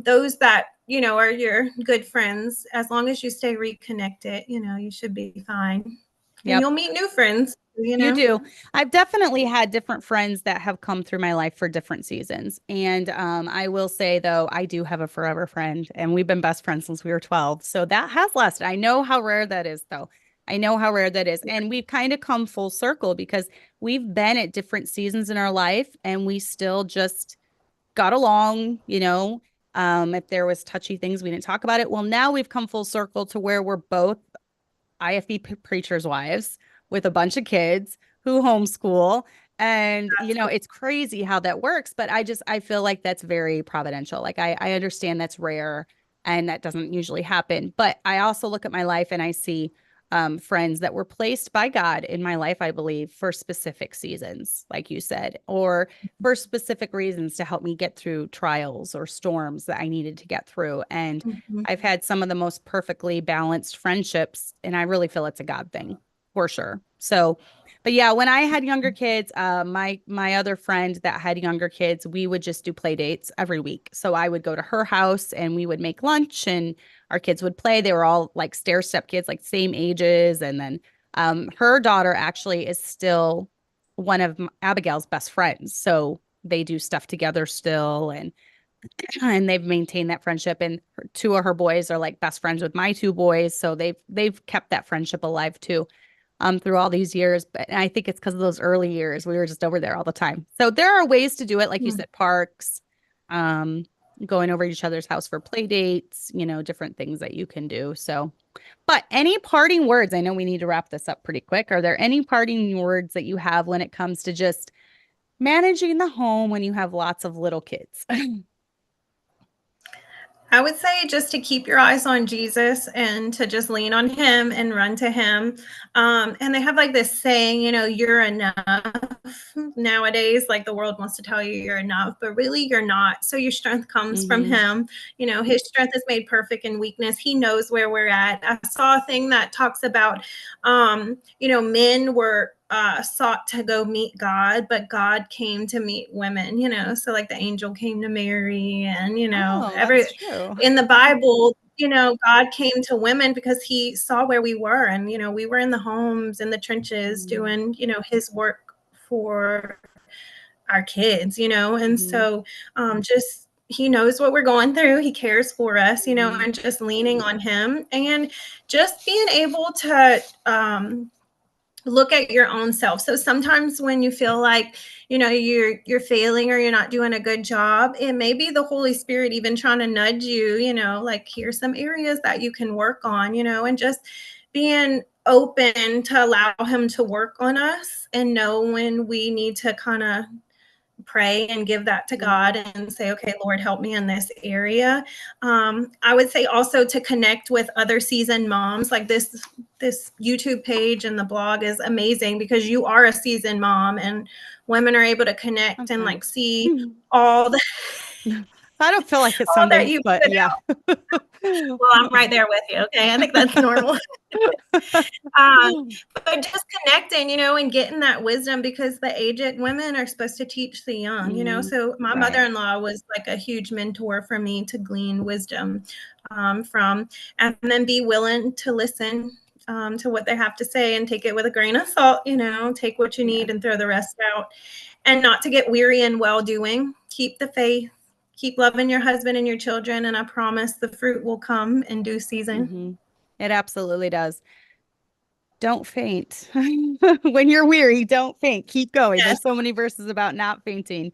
those that, you know, are your good friends, as long as you stay reconnected, you know, you should be fine. And Yep. you'll meet new friends, you You know. do. I've definitely had different friends that have come through my life for different seasons. And I will say, though, I do have a forever friend, and we've been best friends since we were 12. So that has lasted. I know how rare that is, though. I know how rare that is. And we've kind of come full circle because we've been at different seasons in our life and we still just got along, you know. If there was touchy things, we didn't talk about it. Well, now we've come full circle to where we're both IFB preachers' wives with a bunch of kids who homeschool. And, you know, it's crazy how that works. But I feel like that's very providential. Like I understand that's rare and that doesn't usually happen. But I also look at my life and I see friends that were placed by God in my life, I believe, for specific seasons, like you said, or for specific reasons to help me get through trials or storms that I needed to get through. And Mhm. I've had some of the most perfectly balanced friendships, and I really feel it's a God thing for sure. So, but yeah, when I had younger kids, my other friend that had younger kids, we would just do play dates every week. So I would go to her house and we would make lunch, and our kids would play. They were all like stair step kids, like same ages, and then her daughter actually is still one of Abigail's best friends. So they do stuff together still, and they've maintained that friendship, and two of her boys are like best friends with my two boys, so they've kept that friendship alive too through all these years. But I think it's because of those early years we were just over there all the time. So there are ways to do it, like you said, parks, um going over each other's house for play dates, you know, different things that you can do. So, but any parting words? I know we need to wrap this up pretty quick. Are there any parting words that you have when it comes to just managing the home when you have lots of little kids? I would say just to keep your eyes on Jesus and to just lean on him and run to him. And they have like this saying, you know, you're enough nowadays. Like the world wants to tell you you're enough, but really you're not. So your strength comes from Hmm. him. You know, his strength is made perfect in weakness. He knows where we're at. I saw a thing that talks about, you know, men were sought to go meet God, but God came to meet women, you know. So like the angel came to Mary, and you know, Oh, every that's true. in the Bible, you know, God came to women because he saw where we were. And, you know, we were in the homes, in the trenches, doing, you know, his work for our kids, you know. And Mm-hmm. so just he knows what we're going through. He cares for us, you know, Hmm. and just leaning on him and just being able to look at your own self. So sometimes when you feel like, you know, you're failing or you're not doing a good job, it may be the Holy Spirit even trying to nudge you, you know, like here's some areas that you can work on, you know, and just being open to allow him to work on us and know when we need to kind of pray and give that to Hmm. God and say, okay, Lord, help me in this area. I would say also to connect with other seasoned moms. Like this YouTube page and the blog is amazing because you are a seasoned mom and women are able to connect and Okay. like see all the I don't feel like it all some that days, you but put yeah. out. Well, I'm right there with you. Okay. I think that's normal. Um, but just connecting, you know, and getting that wisdom because the aged women are supposed to teach the young, you know. Mm, So my right. mother-in-law was like a huge mentor for me to glean wisdom from, and then be willing to listen to what they have to say and take it with a grain of salt, you know, take what you Yeah. need and throw the rest out, and not to get weary in well doing. Keep the faith. Keep loving your husband and your children, and I promise the fruit will come in due season. Hmm. It absolutely does. Don't faint. When you're weary, don't faint. Keep going. Yes, There's so many verses about not fainting.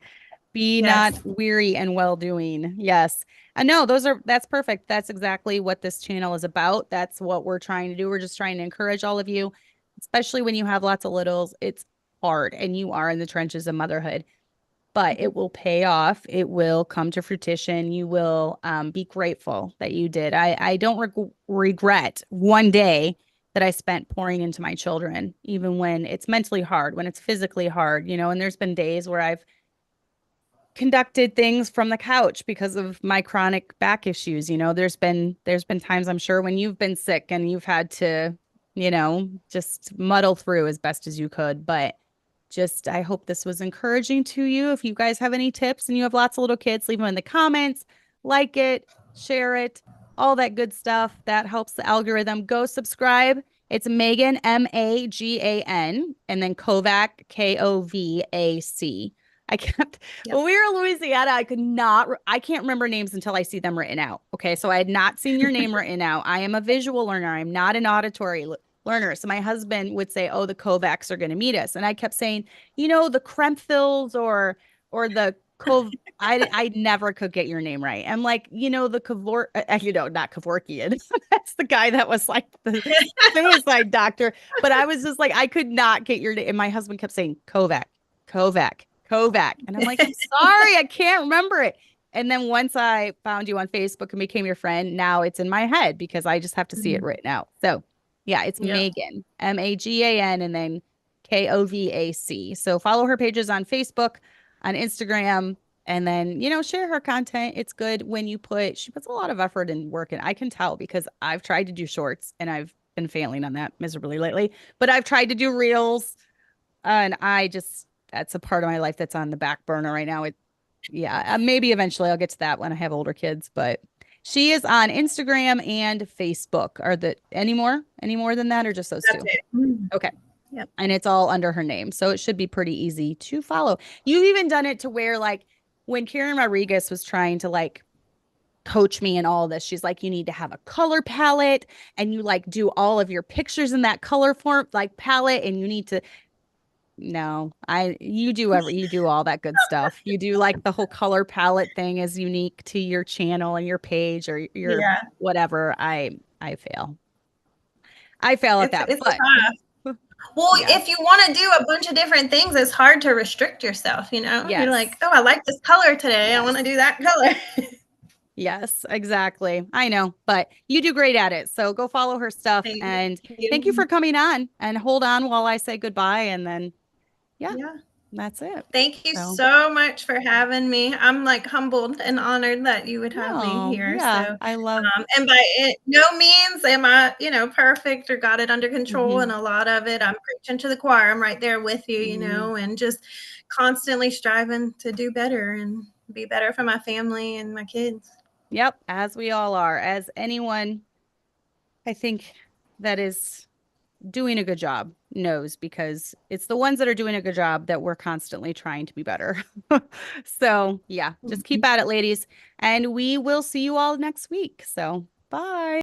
Be not yes. weary and well doing. Yes. I know that's perfect. That's exactly what this channel is about. That's what we're trying to do. We're just trying to encourage all of you, especially when you have lots of littles. It's hard and you are in the trenches of motherhood, but it will pay off. It will come to fruition. You will be grateful that you did. I don't regret one day that I spent pouring into my children, even when it's mentally hard, when it's physically hard, and there's been days where I've conducted things from the couch because of my chronic back issues. There's been times I'm sure when you've been sick and you've had to, just muddle through as best as you could. But just I hope this was encouraging to you. If you guys have any tips and you have lots of little kids, leave them in the comments, like it, share it, all that good stuff. That helps the algorithm. Go subscribe. It's Magan, Magan, and then Kovac, Kovac. I kept, Yep. when we were in Louisiana, I can't remember names until I see them written out. Okay. So I had not seen your name written out. I am a visual learner. I'm not an auditory learner. So my husband would say, oh, the Kovacs are going to meet us. And I kept saying, the Kremphils or the I never could get your name right. I'm like, the not Kevorkian. That's the guy that was like the suicide doctor. But I was just like, I could not get your name. And my husband kept saying Kovac, Kovac, Kovac. And I'm like, I'm sorry, I can't remember it. And then once I found you on Facebook and became your friend, now it's in my head because I just have to see it written out. So yeah, it's Yep. Magan, Magan, and then Kovac. So follow her pages on Facebook, on Instagram, and then, share her content. It's good when she puts a lot of effort and work, and I can tell because I've tried to do shorts and I've been failing on that miserably lately, but I've tried to do reels and that's a part of my life that's on the back burner right now. Maybe eventually I'll get to that when I have older kids, but she is on Instagram and Facebook. Any more than that, or just those That's two? it. Okay. Yep. And it's all under her name. So it should be pretty easy to follow. You've even done it to where, like, when Karen Rodriguez was trying to like coach me in all this, she's like, you need to have a color palette and you like do all of your pictures in that color form, like palette, and you need to no, you do all that good stuff. You do like the whole color palette thing is unique to your channel and your page or your Yeah. whatever. I fail. I fail at that, It's but tough. Well, yeah. if you want to do a bunch of different things, it's hard to restrict yourself, You're Yes. like, oh, I like this color today. I want to Yes. do that color. Yes, exactly. I know, but you do great at it. So go follow her stuff Thank and thank you you. for coming on and hold on while I say goodbye and then yeah, Yeah. that's it. Thank you So, so much for having me. I'm like humbled and honored that you would have me oh, here. yeah, So, I love and by no means am I, perfect or got it under control. And mhm, a lot of it, I'm preaching to the choir. I'm right there with you, mhm. and just constantly striving to do better and be better for my family and my kids. Yep, as we all are, as anyone I think that is doing a good job knows because it's the ones that are doing a good job that we're constantly trying to be better. So, yeah, just keep at it, ladies, and we will see you all next week. So, bye.